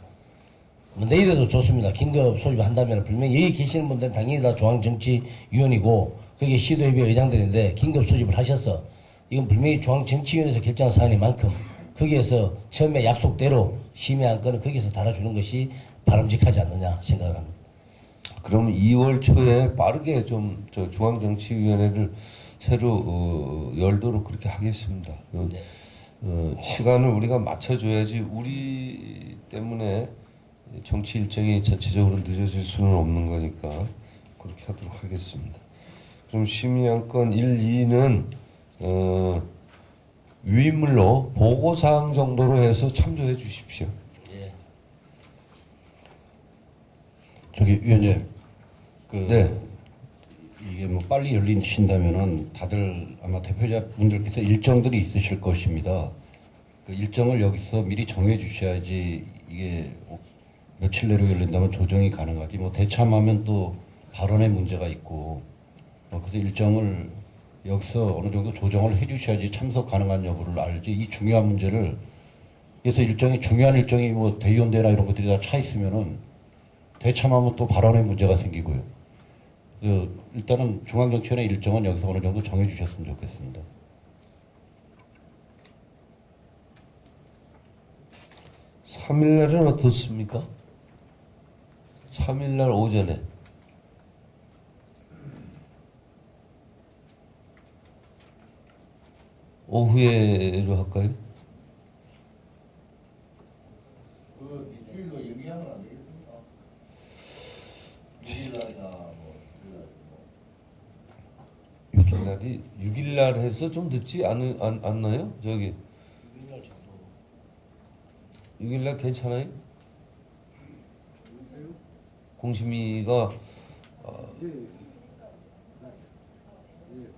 뭐 내일에도 좋습니다. 긴급 소집한다면 분명히 여기 계시는 분들은 당연히 다 중앙정치위원이고 그게 시도협의 의장들인데 긴급 소집을 하셔서 이건 분명히 중앙정치위원회에서 결정한 사안이만큼 거기에서 처음에 약속대로 심의안건을 거기서 달아주는 것이 바람직하지 않느냐 생각을 합니다. 그럼 2월 초에 빠르게 좀 저 중앙정치위원회를 새로 열도록 그렇게 하겠습니다. 네. 시간을 우리가 맞춰줘야지 우리 때문에 정치 일정이 전체적으로 늦어질 수는 없는 거니까 그렇게 하도록 하겠습니다. 그럼 심의안건 1, 2는 유인물로 보고사항 정도로 해서 참조해 주십시오. 예. 저기 위원님, 네. 이게 뭐 빨리 열리신다면은 다들 아마 대표자분들께서 일정들이 있으실 것입니다. 그 일정을 여기서 미리 정해 주셔야지 이게 며칠 내로 열린다면 조정이 가능하지. 뭐 대참하면 또 발언의 문제가 있고, 그래서 일정을 여기서 어느 정도 조정을 해주셔야지 참석 가능한 여부를 알지. 이 중요한 문제를 그래서 중요한 일정이 뭐 대의원대나 이런 것들이 다 차 있으면은 대참하면 또 발언의 문제가 생기고요. 일단은 중앙정치원의 일정은 여기서 어느 정도 정해주셨으면 좋겠습니다. 삼 일 날은 어떻습니까? 3일 날 오전에. 오후에로 할까요? 그 일주일로 얘기하면 안 되겠습니까? 6일 날이 6일 날 해서 좀 늦지 않나요? 저기 6일 날 괜찮아요? 공심위가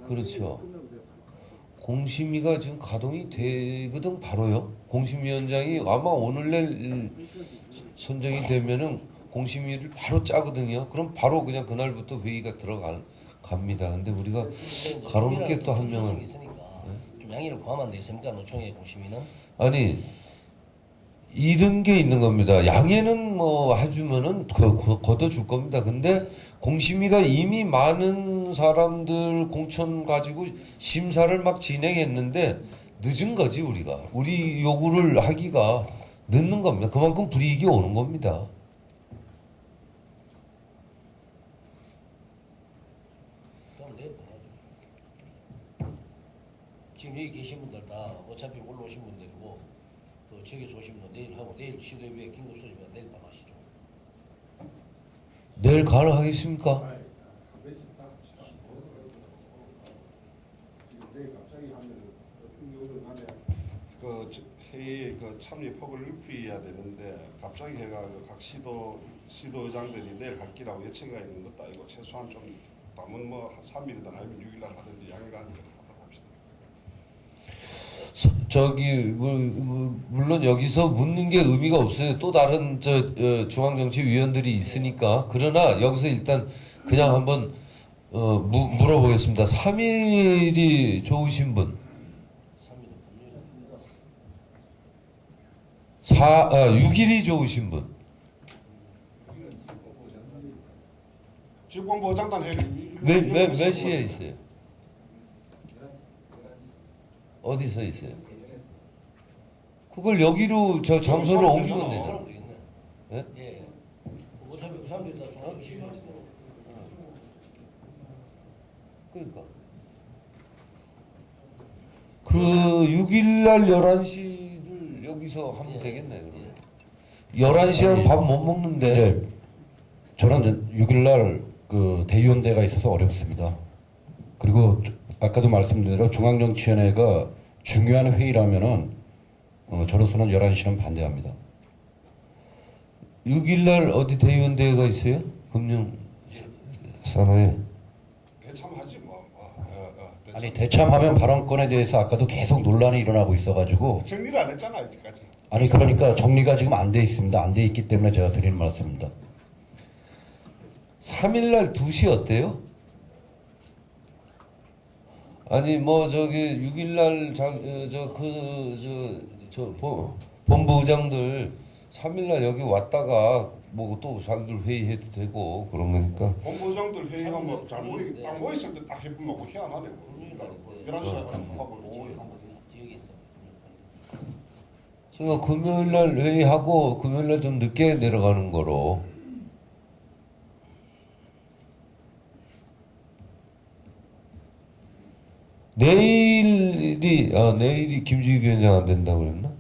그렇죠. 공심위가 지금 가동이 되거든 바로요. 공심위원장이 아마 오늘날 선정이 되면은 공심위를 바로 짜거든요. 그럼 바로 그냥 그날부터 회의가 들어갑니다. 근데 우리가 가로놓게 또 한 명은 있으니까 좀 양해를 구하면 되겠습니까? 노총의 공심위는? 아니 이런 게 있는 겁니다. 양해는 뭐 해주면은 걷어줄 겁니다. 근데 공심위가 이미 많은 사람들 공천 가지고 심사를 막 진행했는데 늦은 거지 우리가. 우리 요구를 하기가 늦는 겁니다. 그만큼 불이익이 오는 겁니다. 그럼 내일 해야죠. 지금 여기 계신 분들 다 어차피 올라오신 분들이고 그 저기 소심도 내일 하고 내일 시도협의회 긴급 소집은 내일 밤 하시죠. 내일 가능하겠습니까? 회의 참여폭을 넓혀야 되는데 갑자기 해가 각 시도의장들이 내일 할 기라고 예측가 있는 것도 아니고 최소한 좀 남은 뭐 한 3일이든 아니면 6일날 하든지 양해가 하는 대로 하도록 합시다. 저기 물론 여기서 묻는 게 의미가 없어요. 또 다른 중앙정치위원들이 있으니까. 그러나 여기서 일단 그냥 한번 물어보겠습니다. 3일이 좋으신 분? 6일이 좋으신 분? 직권보장단 회의 몇 시에 있어요? 어디서 있어요? 그걸 여기로 저 장소를 옮기면 되죠. 그럼 되겠네. 예? 예. 어차피 그 사람들이 다 중앙정치위원회인데. 그러니까 그 6일날 11시를 여기서 하면 되겠네. 그러면 11시는 밥 못 먹는데. 네, 저는 6일날 그 대의원대가 있어서 어렵습니다. 그리고 아까도 말씀드린 대로 중앙정치위원회가 중요한 회의라면은 저로서는 11시는 반대합니다. 6일날 어디 대의원대회가 있어요? 금융 산하에. 대참하지 뭐. 아니 대참하면 발언권에 대해서 아까도 계속 논란이 일어나고 있어가지고 정리를 안 했잖아 아직까지. 아니 그러니까 정리가 지금 안 돼 있습니다. 안 돼 있기 때문에 제가 드리는 말씀입니다. 3일날 2시 어때요? 아니 뭐 저기 6일날 본부장들 3일날 여기 왔다가 뭐 또 자기들 회의해도 되고 그런 거니까. 본부장들 회의하면 딱 모였을 때 딱 해보면 뭐 희한하네. 11시에 하고 지역에 있어. 제가 금요일날 회의하고 금요일날 좀 늦게 내려가는 거로. 내일이 김지휘 위원장 안 된다고 그랬나?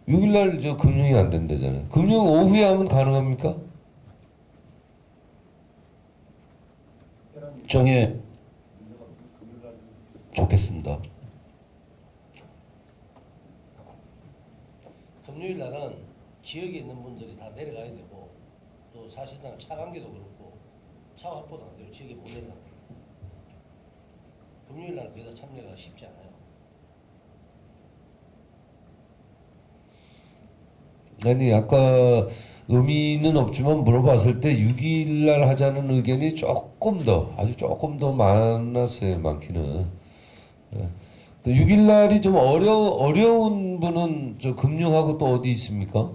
6일날 저 금융이 안 된다잖아요. 금융 오후에 하면 가능합니까? 정에 좋겠습니다. 금요일 날은 지역에 있는 분들이 다 내려가야 되고 또 사실상 차 관계도 그렇고 차 확보도 안 되고 지역에 못 내려가요. 금요일 날 거기다 참여가 쉽지 않아요. 아니 아까 의미는 없지만 물어봤을 때 6일날 하자는 의견이 아주 조금 더 많았어요. 많기는. 6일날이 좀 어려운 분은 저 금융하고 또 어디 있습니까?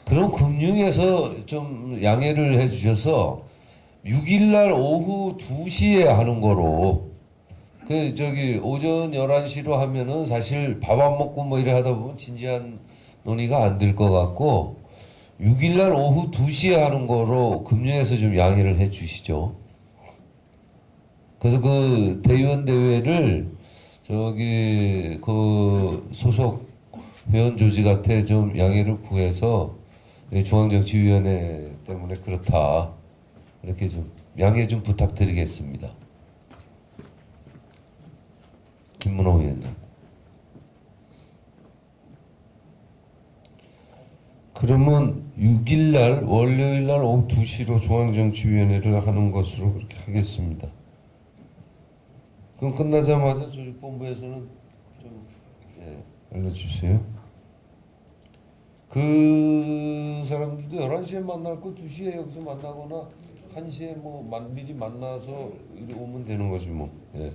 그럼 금융에서 좀 양해를 해주셔서 6일날 오후 2시에 하는 거로 오전 11시로 하면은 사실 밥 안 먹고 뭐 이래 하다 보면 진지한 논의가 안 될 것 같고 6일날 오후 2시에 하는 거로 금융에서 좀 양해를 해 주시죠. 그래서 그 대의원 대회를 그 소속 회원 조직한테 좀 양해를 구해서 중앙정치위원회 때문에 그렇다. 이렇게 좀 양해 좀 부탁드리겠습니다. 김문호 위원장. 그러면 6일날 월요일날 오후 2시로 중앙정치위원회를 하는 것으로 그렇게 하겠습니다. 그럼 끝나자마자 조직본부에서는 좀 알려주세요. 그 사람들도 11시에 만날 거 2시에 여기서 만나거나 1시에 뭐 미리 만나서 이리 오면 되는 거지 뭐. 예.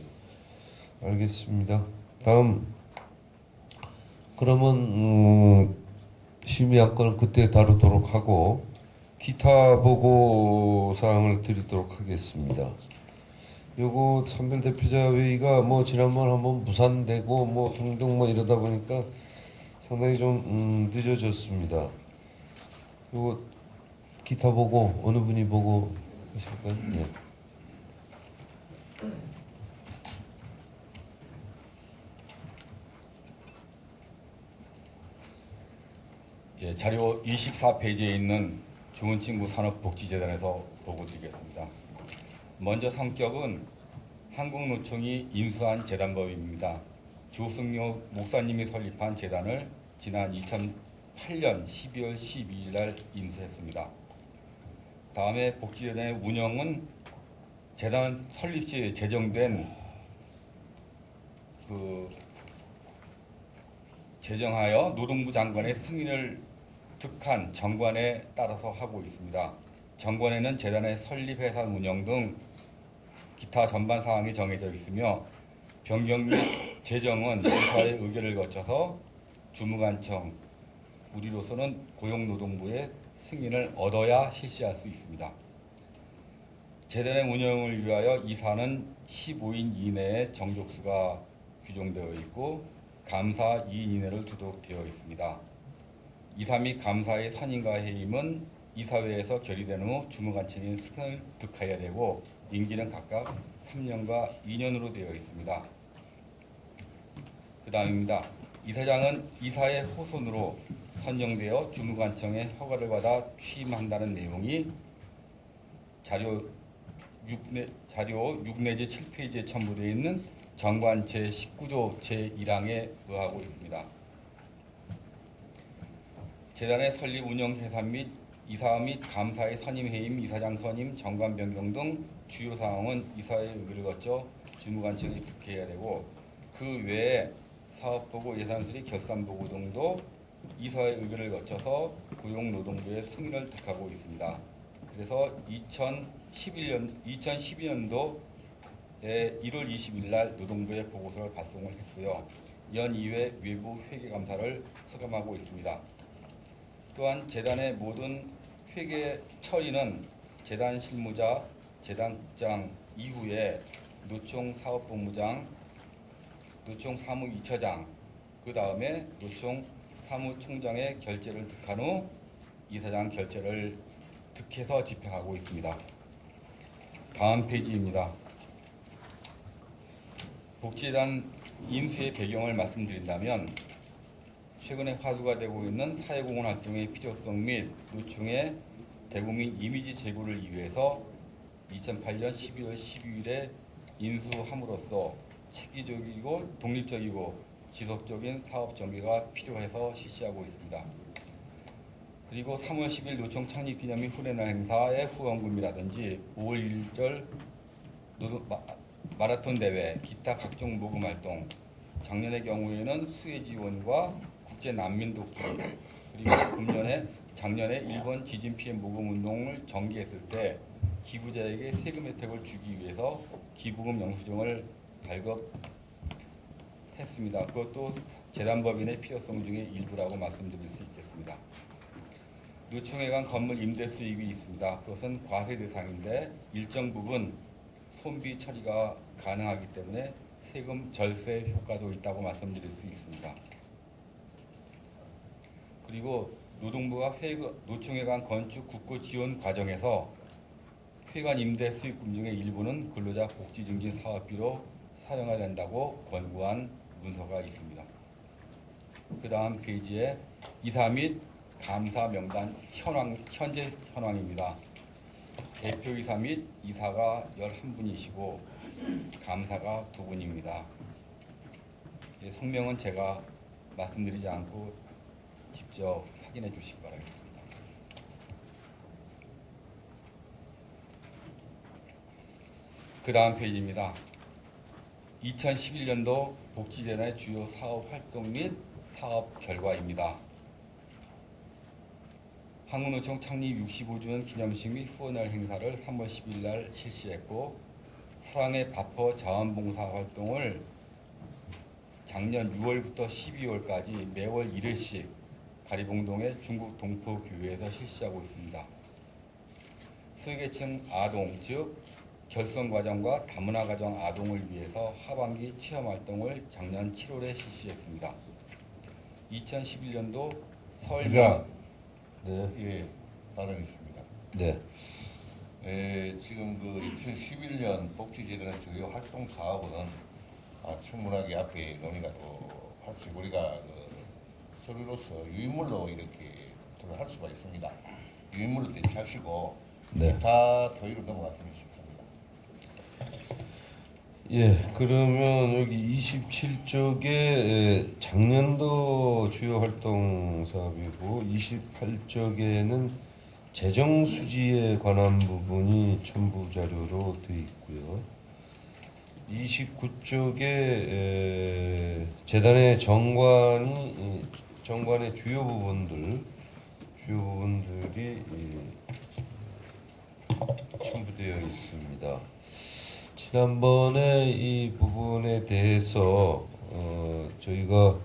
알겠습니다. 다음 그러면 심의 안건은 그때 다루도록 하고 기타 보고 사항을 드리도록 하겠습니다. 요거 선별 대표자 회의가 뭐 지난번 한번 무산되고 뭐 등등 뭐 이러다 보니까 상당히 좀 늦어졌습니다. 요거 기타 보고 어느 분이 보고 계실까요? 네. 예, 자료 24페이지에 있는 좋은 친구 산업복지재단에서 보고드리겠습니다. 먼저 성격은 한국노총이 인수한 재단법입니다. 조승료 목사님이 설립한 재단을 지난 2008년 12월 12일 날 인수했습니다. 다음에 복지재단의 운영은 재단 설립 시 제정된 제정하여 노동부 장관의 승인을 득한 정관에 따라서 하고 있습니다. 정관에는 재단의 설립, 해산, 운영 등 기타 전반 사항이 정해져 있으며 변경 및 제정은 이사의 의결을 거쳐서 주무관청, 우리로서는 고용노동부의 승인을 얻어야 실시할 수 있습니다. 재단의 운영을 위하여 이사는 15인 이내의 정족수가 규정되어 있고 감사 2인 이내로 두도록 되어 있습니다. 이사 및 감사의 선임과 해임은 이사회에서 결의된 후 주무관청인 승인을 득하여야 되고 임기는 각각 3년과 2년으로 되어 있습니다. 그 다음입니다. 이사장은 이사의 호손으로 선정되어 주무관청의 허가를 받아 취임한다는 내용이 자료 6 내지 7페이지에 첨부되어 있는 정관 제19조 제1항에 의하고 있습니다. 재단의 설립, 운영, 해산 및 이사 및 감사의 선임, 해임, 이사장 선임, 정관 변경 등 주요 사항은 이사의 의결을 거쳐 주무관청이 득해야 되고 그 외에 사업보고, 예산수리, 결산보고 등도 이사의 의결을 거쳐서 고용노동부의 승인을 득하고 있습니다. 그래서 2012년도에 1월 20일 날 노동부에 보고서를 발송을 했고요. 연 2회 외부 회계감사를 수감하고 있습니다. 또한 재단의 모든 회계 처리는 재단 실무자, 재단 국장 이후에 노총 사업본부장, 노총 사무 2처장, 그 다음에 노총 사무총장의 결재를 득한 후 이사장 결재를 득해서 집행하고 있습니다. 다음 페이지입니다. 복지재단 인수의 배경을 말씀드린다면 최근에 화두가 되고 있는 사회공헌 활동의 필요성 및 노총의 대국민 이미지 제고를 위해서 2008년 12월 12일에 인수함으로써 체계적이고 독립적이고 지속적인 사업 전개가 필요해서 실시하고 있습니다. 그리고 3월 10일 노총 창립 기념일 후레날 행사의 후원금이라든지 5월 1절 마라톤 대회, 기타 각종 모금 활동, 작년의 경우에는 수해 지원과 국제 난민 돕기, 그리고 작년에 일본 지진 피해 모금 운동을 전개했을 때 기부자에게 세금 혜택을 주기 위해서 기부금 영수증을 발급했습니다. 그것도 재단법인의 필요성 중에 일부라고 말씀드릴 수 있겠습니다. 노총에 간 건물 임대 수익이 있습니다. 그것은 과세 대상인데 일정 부분 손비 처리가 가능하기 때문에 세금 절세 효과도 있다고 말씀드릴 수 있습니다. 그리고 노동부가 노총에 간 건축 국고 지원 과정에서 회관 임대 수익금 중의 일부는 근로자 복지 증진 사업비로 사용해야 된다고 권고한 문서가 있습니다. 그 다음 페이지에 이사 및 감사 명단 현재 현황입니다. 대표이사 및 이사가 11분이시고 감사가 2분입니다. 성명은 제가 말씀드리지 않고 직접 확인해 주시기 바라겠습니다. 그 다음 페이지입니다. 2011년도 복지재단의 주요 사업 활동 및 사업 결과입니다. 한국노총 창립 65주년 기념식 및 후원날 행사를 3월 10일 날 실시했고 사랑의 바퍼 자원봉사 활동을 작년 6월부터 12월까지 매월 1회씩 가리봉동의 중국 동포교회에서 실시하고 있습니다. 소외계층 아동, 즉 결성과정과 다문화가정 아동을 위해서 하반기 체험활동을 작년 7월에 실시했습니다. 2011년도 설 네. 예, 발언이 있습니다. 네. 지금 그 2011년 복지재단의 주요 활동 사업은 충분하게 앞에 논의가 또 할 수 있고 우리가 그 서류로서 유인물로 이렇게 검토를 할 수가 있습니다. 유인물을 대체하시고 네. 자 도의로 넘어갔으면 싶습니다. 예, 그러면 여기 27쪽에 작년도 주요 활동 사업이고 28쪽에는 재정 수지에 관한 부분이 첨부 자료로 되어 있고요. 29쪽에 재단의 정관의 주요 부분들이 첨부되어 있습니다. 지난번에 이 부분에 대해서 저희가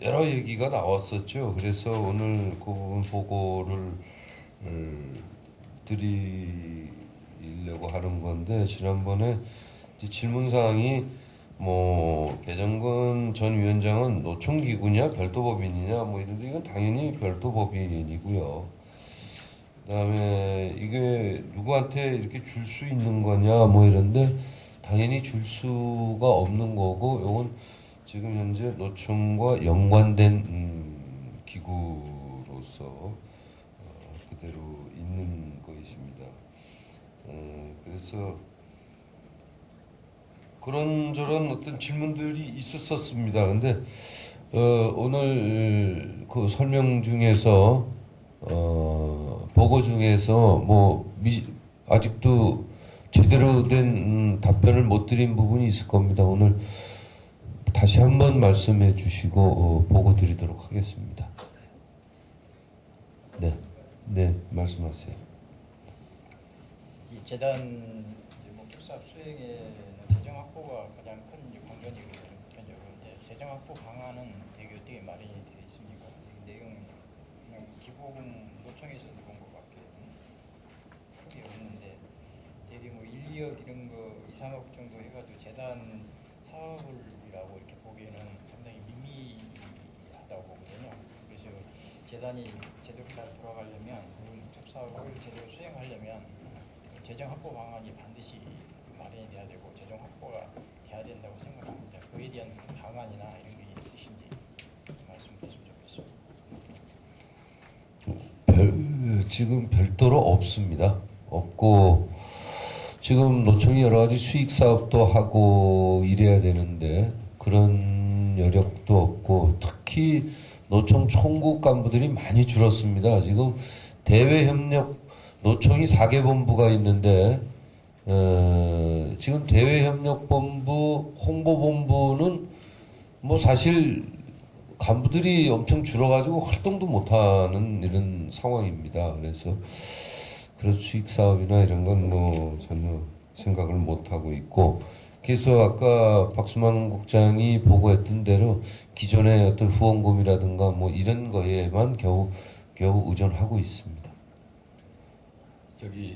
여러 얘기가 나왔었죠. 그래서 오늘 그 부분 보고를 드리려고 하는 건데, 지난번에 이제 질문사항이 뭐 배정근 전 위원장은 노총기구냐 별도법인이냐 뭐 이런데, 이건 당연히 별도법인이고요. 그다음에 이게 누구한테 이렇게 줄 수 있는 거냐 뭐 이런데, 당연히 줄 수가 없는 거고, 요건 지금 현재 노총과 연관된 기구로서 그대로 있는 것입니다. 그래서 그런저런 어떤 질문들이 있었습니다. 근데 오늘 그 설명 중에서 보고 중에서 뭐 아직도 제대로 된 답변을 못 드린 부분이 있을 겁니다. 오늘 다시 한번 말씀해 주시고 보고 드리도록 하겠습니다. 네, 말씀하세요. 이 재단 목적 사업 수행에는 재정 확보가 가장 큰 관건이거든요. 보편적으로 이제 재정 확보 방안은 대개 어떻게 마련이 되어 있습니까? 이 내용 그냥 기본 노총에서 본 것밖에 크게 없는데, 대개 뭐 1, 2억 이런 거 2, 3억 정도 해가지고 재단 사업을이라고 이렇게 보기에는 상당히 미미하다고 보거든요. 그래서 재단이 제대로 잘 돌아가려면, 목적 사업을 제대로 수행하려면 재정 확보 방안이 반드시 마련이 돼야 되고 재정 확보가 돼야 된다고 생각합니다. 그에 대한 방안이나 이런 게 있으신지 말씀 주시면 좋겠습니다. 지금 별도로 없습니다. 없고, 지금 노총이 여러 가지 수익 사업도 하고 이래야 되는데 그런 여력도 없고, 특히 노총 총국 간부들이 많이 줄었습니다. 지금 대외협력 노총이 4개 본부가 있는데 지금 대외협력본부, 홍보본부는 뭐 사실 간부들이 엄청 줄어가지고 활동도 못하는 이런 상황입니다. 그래서 그런 수익 사업이나 이런 건 뭐 전혀 생각을 못하고 있고, 그래서 아까 박수만 국장이 보고했던 대로 기존의 어떤 후원금이라든가 뭐 이런 거에만 겨우 의존하고 있습니다.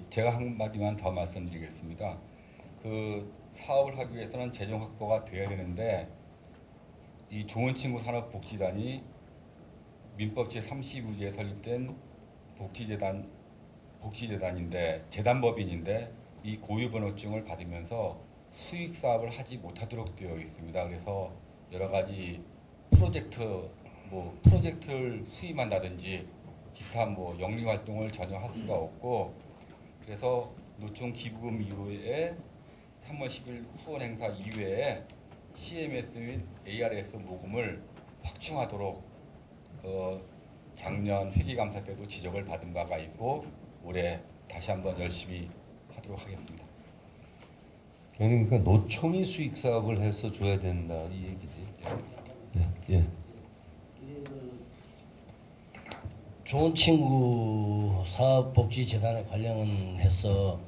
제가 한마디만 더 말씀드리겠습니다. 그 사업을 하기 위해서는 재정 확보가 돼야 되는데, 이 좋은 친구 산업복지단이 민법 제32조에 설립된 복지재단인데, 재단법인인데 이 고유번호증을 받으면서 수익 사업을 하지 못하도록 되어 있습니다. 그래서 여러 가지 프로젝트를 수임한다든지 기타 뭐 영리 활동을 전혀 할 수가 없고, 그래서 노총 기부금 이후에 3월 10일 후원 행사 이외에 CMS 및 ARS 모금을 확충하도록 작년 회계감사 때도 지적을 받은 바가 있고, 올해 다시 한번 열심히 하도록 하겠습니다. 그러니까 노총이 수익 사업을 해서 줘야 된다 이 얘기지. 예. 좋은 친구 사업복지재단에 관련해서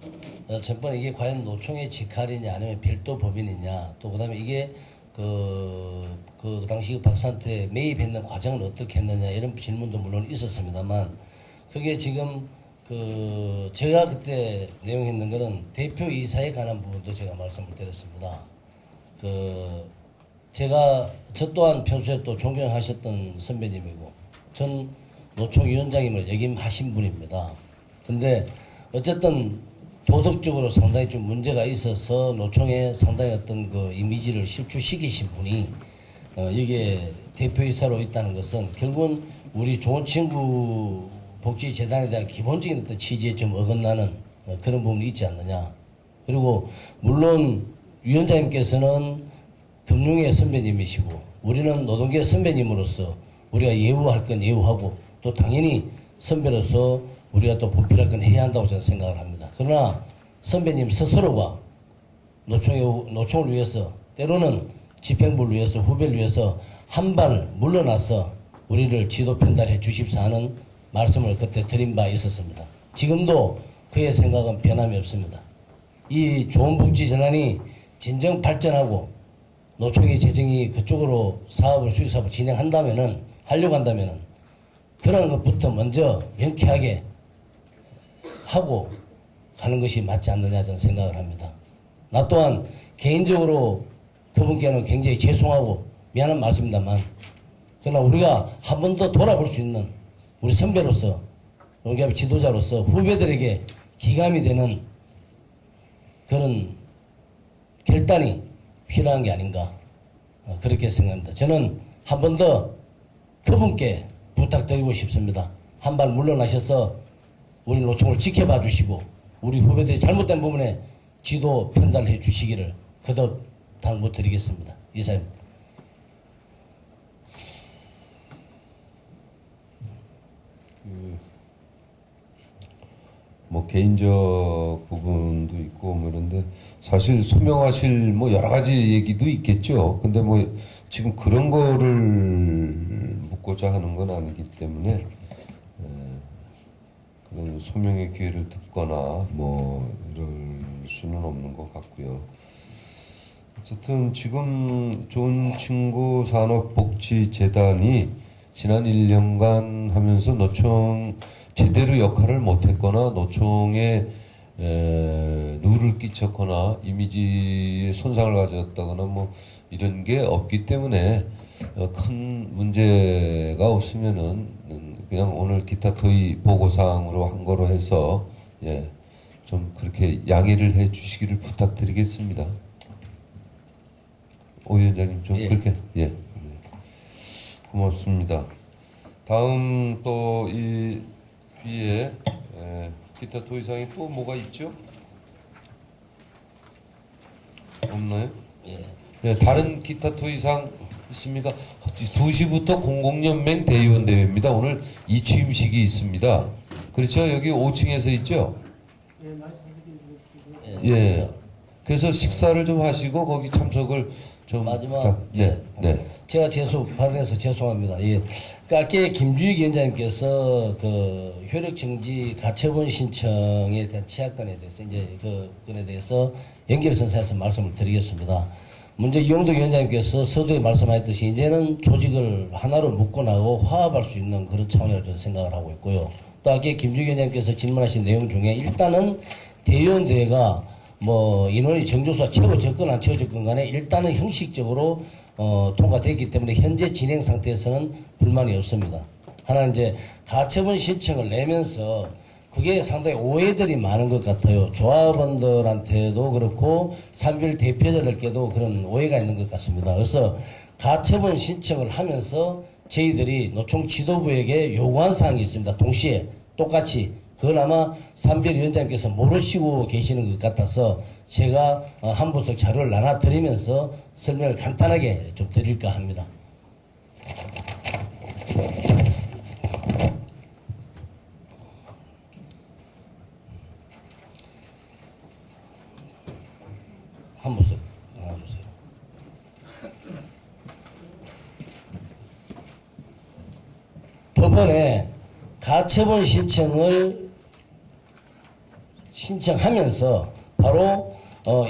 전번에 이게 과연 노총의 직할이냐 아니면 별도 법인이냐, 또 그다음에 이게 그 당시 박사한테 매입했는 과정은 어떻게 했느냐 이런 질문도 물론 있었습니다만, 그게 지금 제가 그때 내용했는 거는 대표이사에 관한 부분도 제가 말씀을 드렸습니다. 저 또한 평소에 또 존경하셨던 선배님이고 전 노총 위원장님을 역임하신 분입니다. 근데 어쨌든 도덕적으로 상당히 좀 문제가 있어서 노총에 상당히 어떤 그 이미지를 실추시키신 분이 이게 대표이사로 있다는 것은 결국은 우리 좋은 친구 복지재단에 대한 기본적인 어떤 취지에 좀 어긋나는 그런 부분이 있지 않느냐. 그리고 물론 위원장님께서는 금융의 선배님이시고 우리는 노동계 선배님으로서 우리가 예우할 건 예우하고 또 당연히 선배로서 우리가 또 보필할 건 해야 한다고 저는 생각을 합니다. 그러나 선배님 스스로가 노총을 위해서 때로는 집행부를 위해서 후배를 위해서 한 발 물러나서 우리를 지도 편달해 주십사 하는 말씀을 그때 드린 바 있었습니다. 지금도 그의 생각은 변함이 없습니다. 이 좋은 복지 전환이 진정 발전하고 노총의 재정이 그쪽으로 수익 사업을 진행한다면은 하려고 한다면은 그런 것부터 먼저 명쾌하게 하고 가는 것이 맞지 않느냐 저는 생각을 합니다. 나 또한 개인적으로 그분께는 굉장히 죄송하고 미안한 말씀입니다만 그러나 우리가 한 번 더 돌아볼 수 있는 우리 선배로서 농협의 지도자로서 후배들에게 기감이 되는 그런 결단이 필요한 게 아닌가 그렇게 생각합니다. 저는 한 번 더 그분께 부탁드리고 싶습니다. 한 발 물러나셔서 우리 노총을 지켜봐 주시고 우리 후배들이 잘못된 부분에 지도 편달해 주시기를 거듭 당부드리겠습니다. 이사입니다. 뭐 개인적 부분도 있고 뭐 이런데 사실 소명하실 뭐 여러 가지 얘기도 있겠죠. 근데 뭐 지금 그런 거를 묻고자 하는 건 아니기 때문에 그런 소명의 기회를 듣거나 뭐 이럴 수는 없는 것 같고요. 어쨌든 지금 좋은 친구 산업복지재단이 지난 1년간 하면서 노총 제대로 역할을 못했거나 노총에 누를 끼쳤거나 이미지에 손상을 가졌다거나 뭐 이런 게 없기 때문에 큰 문제가 없으면은 그냥 오늘 기타 토의 보고사항으로 한 거로 해서 좀 그렇게 양해를 해 주시기를 부탁드리겠습니다. 오 위원장님 좀 그렇게 고맙습니다. 다음 또 이 위에 기타 토의사항이 또 뭐가 있죠? 없나요? 다른 기타 토의사항 있습니까? 2시부터 공공연맹 대의원 대회입니다. 오늘 이 취임식이 있습니다. 그렇죠? 여기 5층에서 있죠? 그래서 식사를 좀 하시고 거기 참석을 좀 마지막 제가 발언해서 죄송합니다. 아까 김주익 위원장님께서 그 효력 정지 가처분 신청에 대한 취약권에 대해서 이제 그 건에 대해서 연결선상에서 말씀을 드리겠습니다. 먼저 이용덕 위원장님께서 서두에 말씀하셨듯이 이제는 조직을 하나로 묶어나고 화합할 수 있는 그런 차원이라고 저는 생각을 하고 있고요. 또 아까 김주익 위원장님께서 질문하신 내용 중에 일단은 대의원 대회가 뭐 인원이 정조수가 채워졌건 안 채워졌건 간에 일단은 형식적으로 통과됐기 때문에 현재 진행 상태에서는 불만이 없습니다. 하나 이제 가처분 신청을 내면서 그게 상당히 오해들이 많은 것 같아요. 조합원들한테도 그렇고 산별 대표자들께도 그런 오해가 있는 것 같습니다. 그래서 가처분 신청을 하면서 저희들이 노총 지도부에게 요구한 사항이 있습니다. 동시에 똑같이 그걸 아마 산별위원장님께서 모르시고 계시는 것 같아서 제가 한 부석 자료를 나눠드리면서 설명을 간단하게 좀 드릴까 합니다. 한 부석 나눠주세요. 법원에 가처분 신청하면서 바로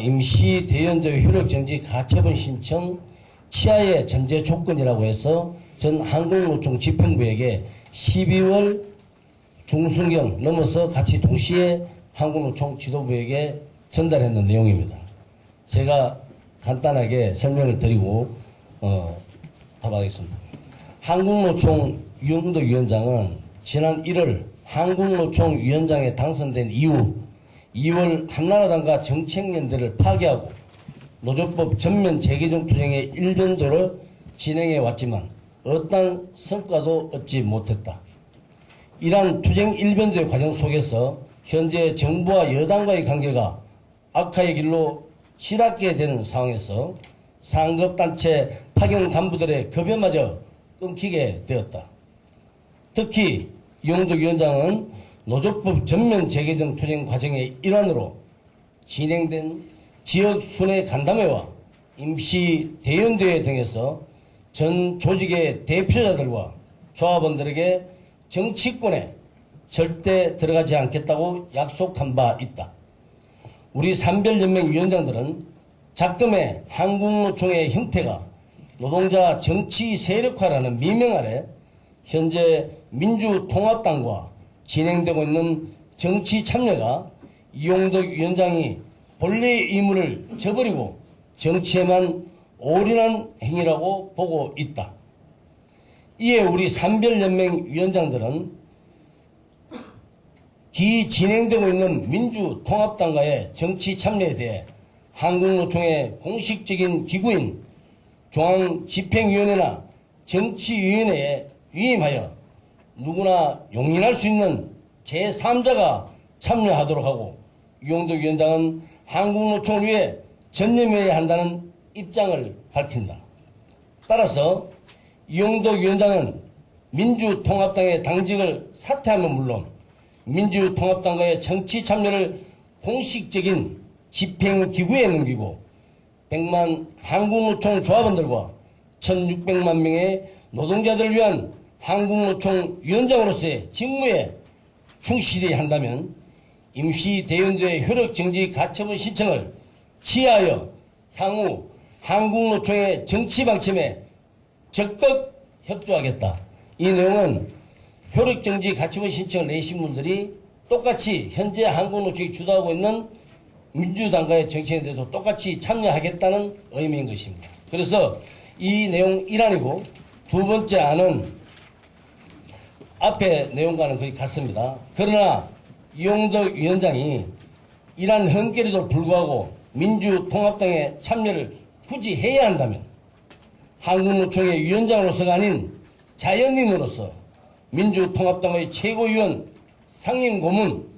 임시 대의원대회 효력정지 가처분 신청 취하의 전제 조건이라고 해서 전 한국노총 집행부에게 12월 중순경 넘어서 같이 동시에 한국노총 지도부에게 전달했는 내용입니다. 제가 간단하게 설명을 드리고 답하겠습니다. 한국노총 이용덕 위원장은 지난 1월 한국노총 위원장에 당선된 이후 2월 한나라당과 정책연대를 파기하고 노조법 전면 재개정 투쟁의 일변도를 진행해 왔지만 어떠한 성과도 얻지 못했다. 이러한 투쟁 일변도의 과정 속에서 현재 정부와 여당과의 관계가 악화의 길로 치닫게 되는 상황에서 상급단체 파견 간부들의 급여마저 끊기게 되었다. 특히 이용덕 위원장은 노조법 전면 재개 등 투쟁 과정의 일환으로 진행된 지역 순회 간담회와 임시 대연대회 등에서 전 조직의 대표자들과 조합원들에게 정치권에 절대 들어가지 않겠다고 약속한 바 있다. 우리 산별연맹 위원장들은 작금의 한국노총의 형태가 노동자 정치 세력화라는 미명 아래 현재 민주통합당과 진행되고 있는 정치 참여가 이용덕 위원장이 본래의 의무를 저버리고 정치에만 올인한 행위라고 보고 있다. 이에 우리 산별연맹 위원장들은 기 진행되고 있는 민주통합당과의 정치 참여에 대해 한국노총의 공식적인 기구인 중앙집행위원회나 정치위원회에 위임하여 누구나 용인할 수 있는 제3자가 참여하도록 하고 이용덕 위원장은 한국노총을 위해 전념해야 한다는 입장을 밝힌다. 따라서 이용덕 위원장은 민주통합당의 당직을 사퇴하면 물론 민주통합당과의 정치 참여를 공식적인 집행기구에 넘기고 100만 한국노총 조합원들과 1600만 명의 노동자들을 위한 한국노총 위원장으로서의 직무에 충실히 한다면 임시대연대 효력정지 가처분 신청을 취하여 향후 한국노총의 정치방침에 적극 협조하겠다. 이 내용은 효력정지 가처분 신청을 내신 분들이 똑같이 현재 한국노총이 주도하고 있는 민주당과의 정치인들도 똑같이 참여하겠다는 의미인 것입니다. 그래서 이 내용 1안이고 두 번째 안은 앞에 내용과는 거의 같습니다. 그러나 이용덕 위원장이 이러한 흠결에도 불구하고 민주통합당의 참여를 굳이 해야 한다면 한국노총의 위원장으로서가 아닌 자연인으로서 민주통합당의 최고위원, 상임고문,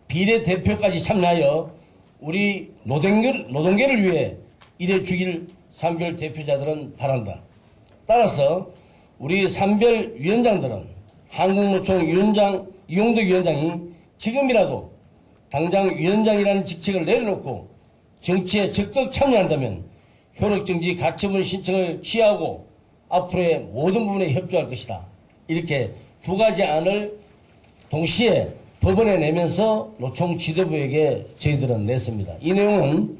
비례대표까지 참여하여 우리 노동계를 위해 일해주길 산별 대표자들은 바란다. 따라서 우리 산별 위원장들은 한국노총 위원장 이용덕 위원장이 지금이라도 당장 위원장이라는 직책을 내려놓고 정치에 적극 참여한다면 효력정지 가처분 신청을 취하고 앞으로의 모든 부분에 협조할 것이다. 이렇게 두 가지 안을 동시에 법원에 내면서 노총 지도부에게 저희들은 냈습니다. 이 내용은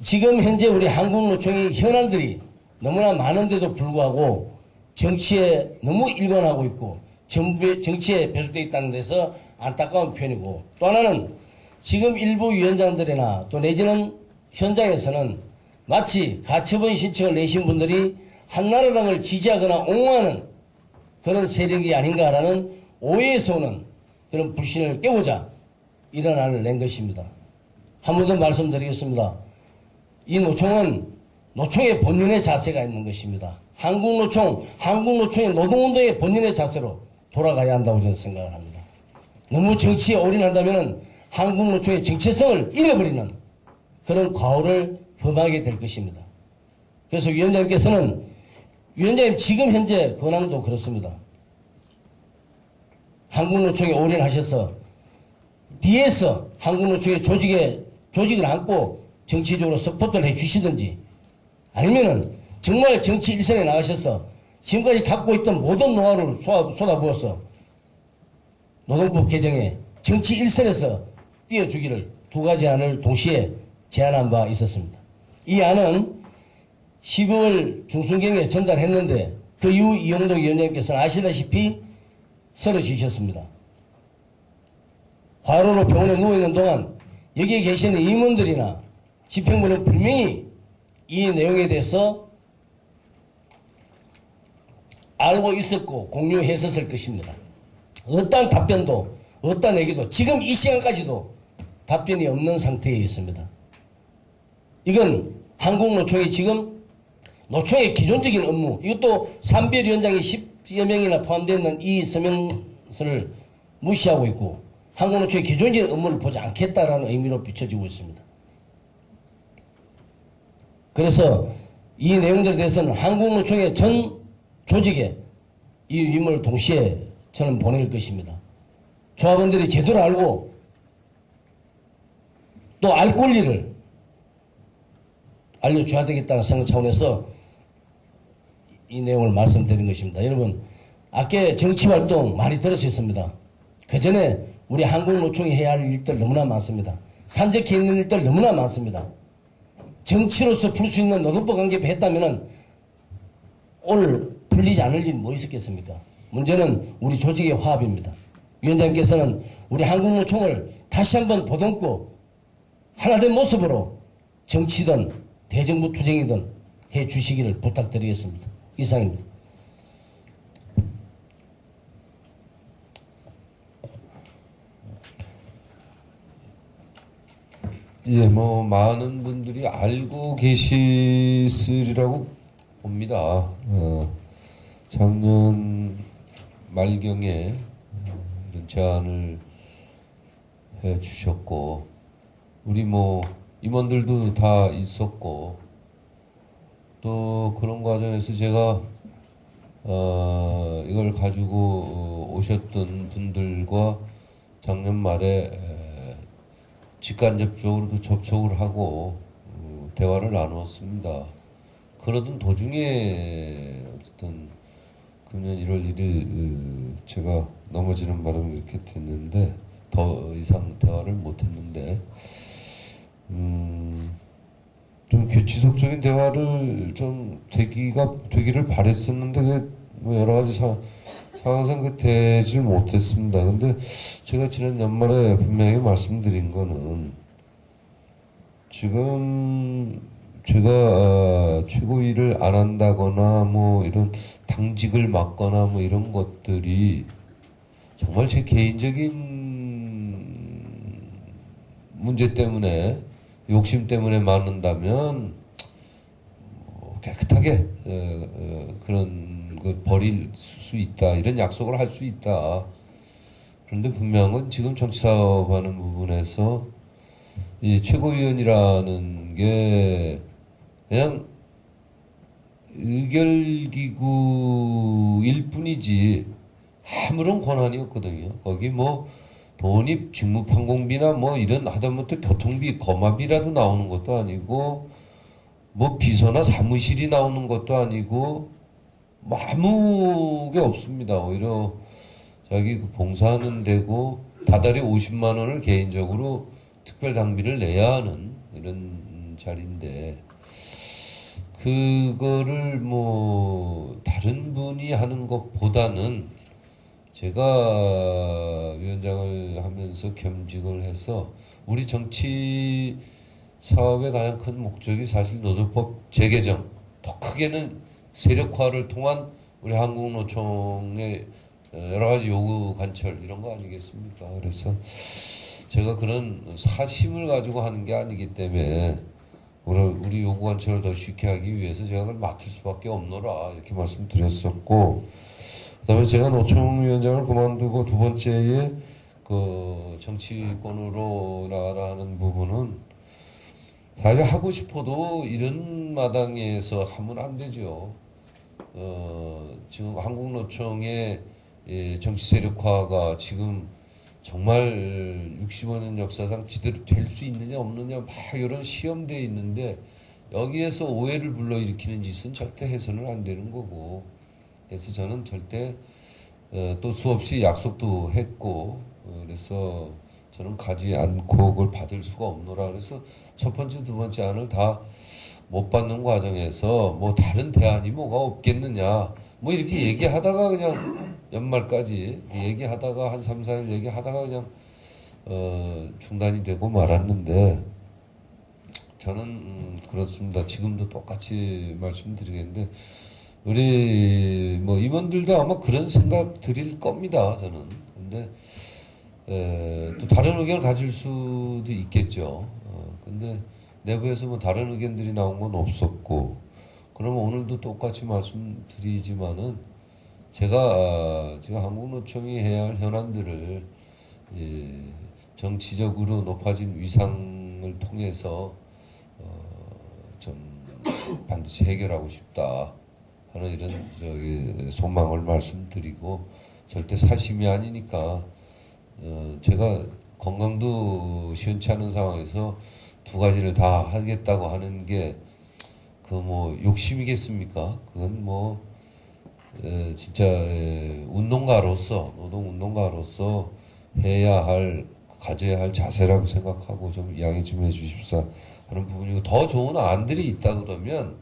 지금 현재 우리 한국노총의 현안들이 너무나 많은데도 불구하고 정치에 너무 일관하고 있고 정치에 배수되어 있다는 데서 안타까운 편이고, 또 하나는 지금 일부 위원장들이나 또 내지는 현장에서는 마치 가처분 신청을 내신 분들이 한나라당을 지지하거나 옹호하는 그런 세력이 아닌가라는 오해에서 오는 그런 불신을 깨고자 이런 안을 낸 것입니다. 한 번 더 말씀드리겠습니다. 이 노총은 노총의 본연의 자세가 있는 것입니다. 한국노총의 노동운동의 본연의 자세로 돌아가야 한다고 저는 생각을 합니다. 너무 정치에 올인한다면 한국노총의 정체성을 잃어버리는 그런 과오를 범하게 될 것입니다. 그래서 위원장님께서는 위원장님 지금 현재 권한도 그렇습니다. 한국노총에 올인하셔서 뒤에서 한국노총의 조직을 안고 정치적으로 서포트를 해주시든지, 아니면은 정말 정치 일선에 나가셔서 지금까지 갖고 있던 모든 노하우를 쏟아부어서 노동법 개정에 정치 일선에서 띄워주기를 두 가지 안을 동시에 제안한 바 있었습니다. 이 안은 12월 중순경에 전달했는데 그 이후 이용덕 위원장님께서는 아시다시피 쓰러지셨습니다. 과로로 병원에 누워있는 동안 여기에 계시는 임원들이나 집행부는 분명히 이 내용에 대해서 알고 있었고 공유했었을 것입니다. 어떠한 답변도 어떠한 얘기도 지금 이 시간까지도 답변이 없는 상태에 있습니다. 이건 한국노총이 지금 노총의 기존적인 업무, 이것도 산별위원장이 10여 명이나 포함되어 있는 이 서명서를 무시하고 있고 한국노총의 기존적인 업무를 보지 않겠다라는 의미로 비춰지고 있습니다. 그래서 이 내용들에 대해서는 한국노총의 전 조직에 이 의무를 동시에 저는 보낼 것입니다. 조합원들이 제대로 알고 또 알 권리를 알려줘야 되겠다는 생각 차원에서 이 내용을 말씀드린 것입니다. 여러분, 아까 정치활동 많이 들으셨습니다. 그 전에 우리 한국노총이 해야 할 일들 너무나 많습니다. 산적해 있는 일들 너무나 많습니다. 정치로서 풀 수 있는 노동법 관계 했다면 오늘 풀리지 않을 일이 뭐 있었겠습니까? 문제는 우리 조직의 화합입니다. 위원장님께서는 우리 한국노총을 다시 한번 보듬고 하나된 모습으로 정치든 대정부 투쟁이든 해 주시기를 부탁드리겠습니다. 이상입니다. 예, 뭐 많은 분들이 알고 계시으리라고 봅니다. 작년 말경에 이런 제안을 해 주셨고 우리 뭐 임원들도 다 있었고 또 그런 과정에서 제가 이걸 가지고 오셨던 분들과 작년 말에 직간접적으로도 접촉을 하고 대화를 나누었습니다. 그러던 도중에 어쨌든 금년 1월 1일 제가 넘어지는 바람에 이렇게 됐는데 더 이상 대화를 못했는데 좀 지속적인 대화를 좀 되기를 바랬었는데 뭐 여러 가지 상황상 그 되질 못했습니다. 근데 제가 지난 연말에 분명히 말씀드린 거는 지금 제가 최고위를 안 한다거나 뭐 이런 당직을 맡거나 뭐 이런 것들이 정말 제 개인적인 문제 때문에 욕심 때문에 맞는다면 깨끗하게 그런 걸 버릴 수 있다. 이런 약속을 할 수 있다. 그런데 분명한 건 지금 정치사업하는 부분에서 이 최고위원이라는 게 그냥 의결기구일 뿐이지 아무런 권한이 없거든요. 거기 뭐 돈이 직무판공비나 뭐 이런 하다못해 교통비, 거마비라도 나오는 것도 아니고 뭐 비서나 사무실이 나오는 것도 아니고 뭐 아무 게 없습니다. 오히려 자기 그 봉사하는 데고 다달이 50만 원을 개인적으로 특별 당비를 내야 하는 이런 자리인데 그거를 뭐 다른 분이 하는 것보다는 제가 위원장을 하면서 겸직을 해서 우리 정치 사업의 가장 큰 목적이 사실 노동법 재개정, 더 크게는 세력화를 통한 우리 한국노총의 여러 가지 요구 관철 이런 거 아니겠습니까? 그래서 제가 그런 사심을 가지고 하는 게 아니기 때문에 우리 요구 관철을 더 쉽게 하기 위해서 제가 그걸 맡을 수밖에 없노라 이렇게 말씀드렸었고 그다음에 제가 노총위원장을 그만두고 두 번째에 그 정치권으로 나가라는 부분은 사실 하고 싶어도 이런 마당에서 하면 안 되죠. 지금 한국노총의 정치 세력화가 지금 정말 65년 역사상 제대로 될 수 있느냐 없느냐 막 이런 시험대에 있는데 여기에서 오해를 불러일으키는 짓은 절대 해서는 안 되는 거고 그래서 저는 절대 또 수없이 약속도 했고 그래서 저는 가지 않고 그걸 받을 수가 없노라 그래서 첫 번째 두 번째 안을 다 못 받는 과정에서 뭐 다른 대안이 뭐가 없겠느냐 뭐 이렇게 얘기하다가 그냥 연말까지 얘기하다가 한 3, 4일 얘기하다가 그냥 중단이 되고 말았는데 저는 그렇습니다. 지금도 똑같이 말씀드리겠는데 우리 뭐 임원들도 아마 그런 생각 드릴 겁니다. 저는. 근데 또 다른 의견을 가질 수도 있겠죠. 근데 내부에서 뭐 다른 의견들이 나온 건 없었고 그러면 오늘도 똑같이 말씀드리지만은 제가 지금 한국노총이 해야 할 현안들을 정치적으로 높아진 위상을 통해서 좀 반드시 해결하고 싶다 하는 이런 소망을 말씀드리고, 절대 사심이 아니니까 제가 건강도 시원치 않은 상황에서 두 가지를 다 하겠다고 하는 게 그 뭐 욕심이겠습니까? 그건 뭐 진짜 운동가로서, 노동운동가로서 해야 할, 가져야 할 자세라고 생각하고 좀 이야기 좀 해주십사 하는 부분이고, 더 좋은 안들이 있다 그러면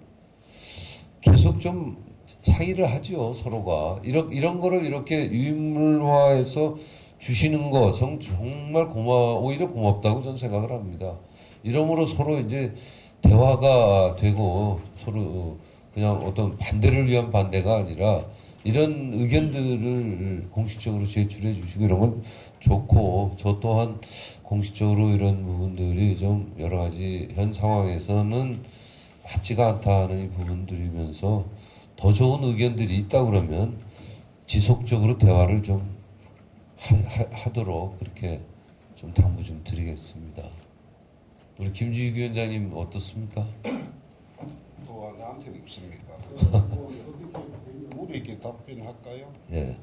계속 좀 상의를 하죠, 서로가. 이런 거를 이렇게 유인물화해서 주시는 거 정말 오히려 고맙다고 저는 생각을 합니다. 이러므로 서로 이제 대화가 되고, 서로 그냥 어떤 반대를 위한 반대가 아니라 이런 의견들을 공식적으로 제출해 주시고 이런 건 좋고, 저 또한 공식적으로 이런 부분들이 좀 여러 가지 현 상황에서는 맞지가 않다는 이 부분들이면서 더 좋은 의견들이 있다 그러면 지속적으로 대화를 좀 하도록 그렇게 좀 당부 좀 드리겠습니다. 우리 김주익 위원장님 어떻습니까? 또 나한테는 있습니까? 모두 이렇게 답변할까요? 예.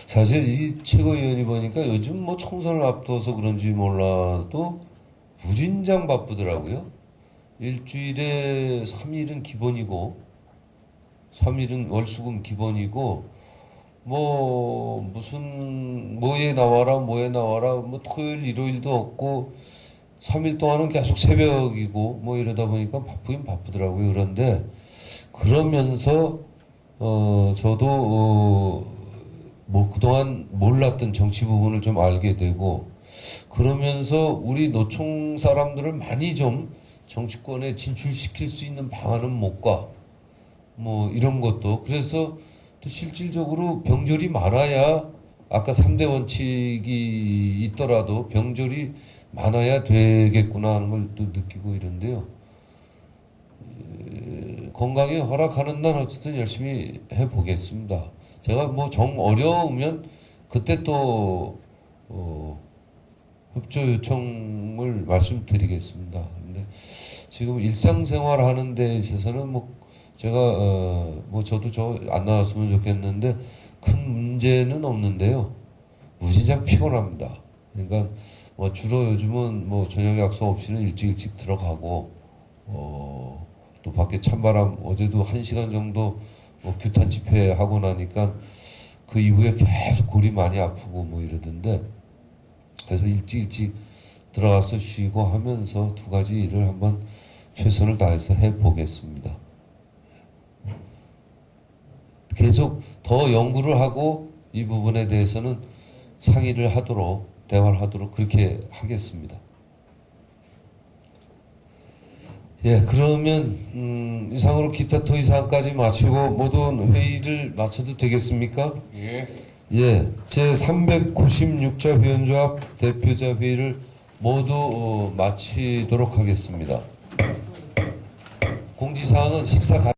사실 이 최고위원이 보니까 요즘 뭐 총선을 앞둬서 그런지 몰라도 무진장 바쁘더라고요. 일주일에 3일은 기본이고, 3일은 월수금 기본이고, 뭐 무슨 뭐에 나와라 뭐 토요일 일요일도 없고 3일 동안은 계속 새벽이고 뭐 이러다 보니까 바쁘긴 바쁘더라고요. 그런데 그러면서 저도 뭐 그동안 몰랐던 정치 부분을 좀 알게 되고, 그러면서 우리 노총 사람들을 많이 좀 정치권에 진출시킬 수 있는 방안은 못가 뭐 이런 것도, 그래서 또 실질적으로 병졸이 많아야, 아까 3대 원칙이 있더라도 병졸이 많아야 되겠구나 하는 걸 또 느끼고 이런데요. 건강이 허락하는 날 어쨌든 열심히 해보겠습니다. 제가 뭐 정 어려우면 그때 또 협조 요청을 말씀드리겠습니다. 근데 지금 일상생활 하는 데 있어서는 뭐 제가 뭐 저도 안 나왔으면 좋겠는데 큰 문제는 없는데요. 무진장 피곤합니다. 그러니까 뭐 주로 요즘은 뭐 저녁 약속 없이는 일찍 들어가고, 또 밖에 찬바람, 어제도 1시간 정도 뭐 규탄 집회 하고 나니까 그 이후에 계속 골이 많이 아프고 뭐 이러던데, 그래서 일찍 들어가서 쉬고 하면서 두 가지 일을 한번 최선을 다해서 해보겠습니다. 계속 더 연구를 하고 이 부분에 대해서는 상의를 하도록, 대화를 하도록 그렇게 하겠습니다. 예, 그러면 이상으로 기타 토의 사항까지 마치고 모든 회의를 마쳐도 되겠습니까? 예. 예, 제 396자 회원조합 대표자 회의를 모두 마치도록 하겠습니다. 공지사항은 식사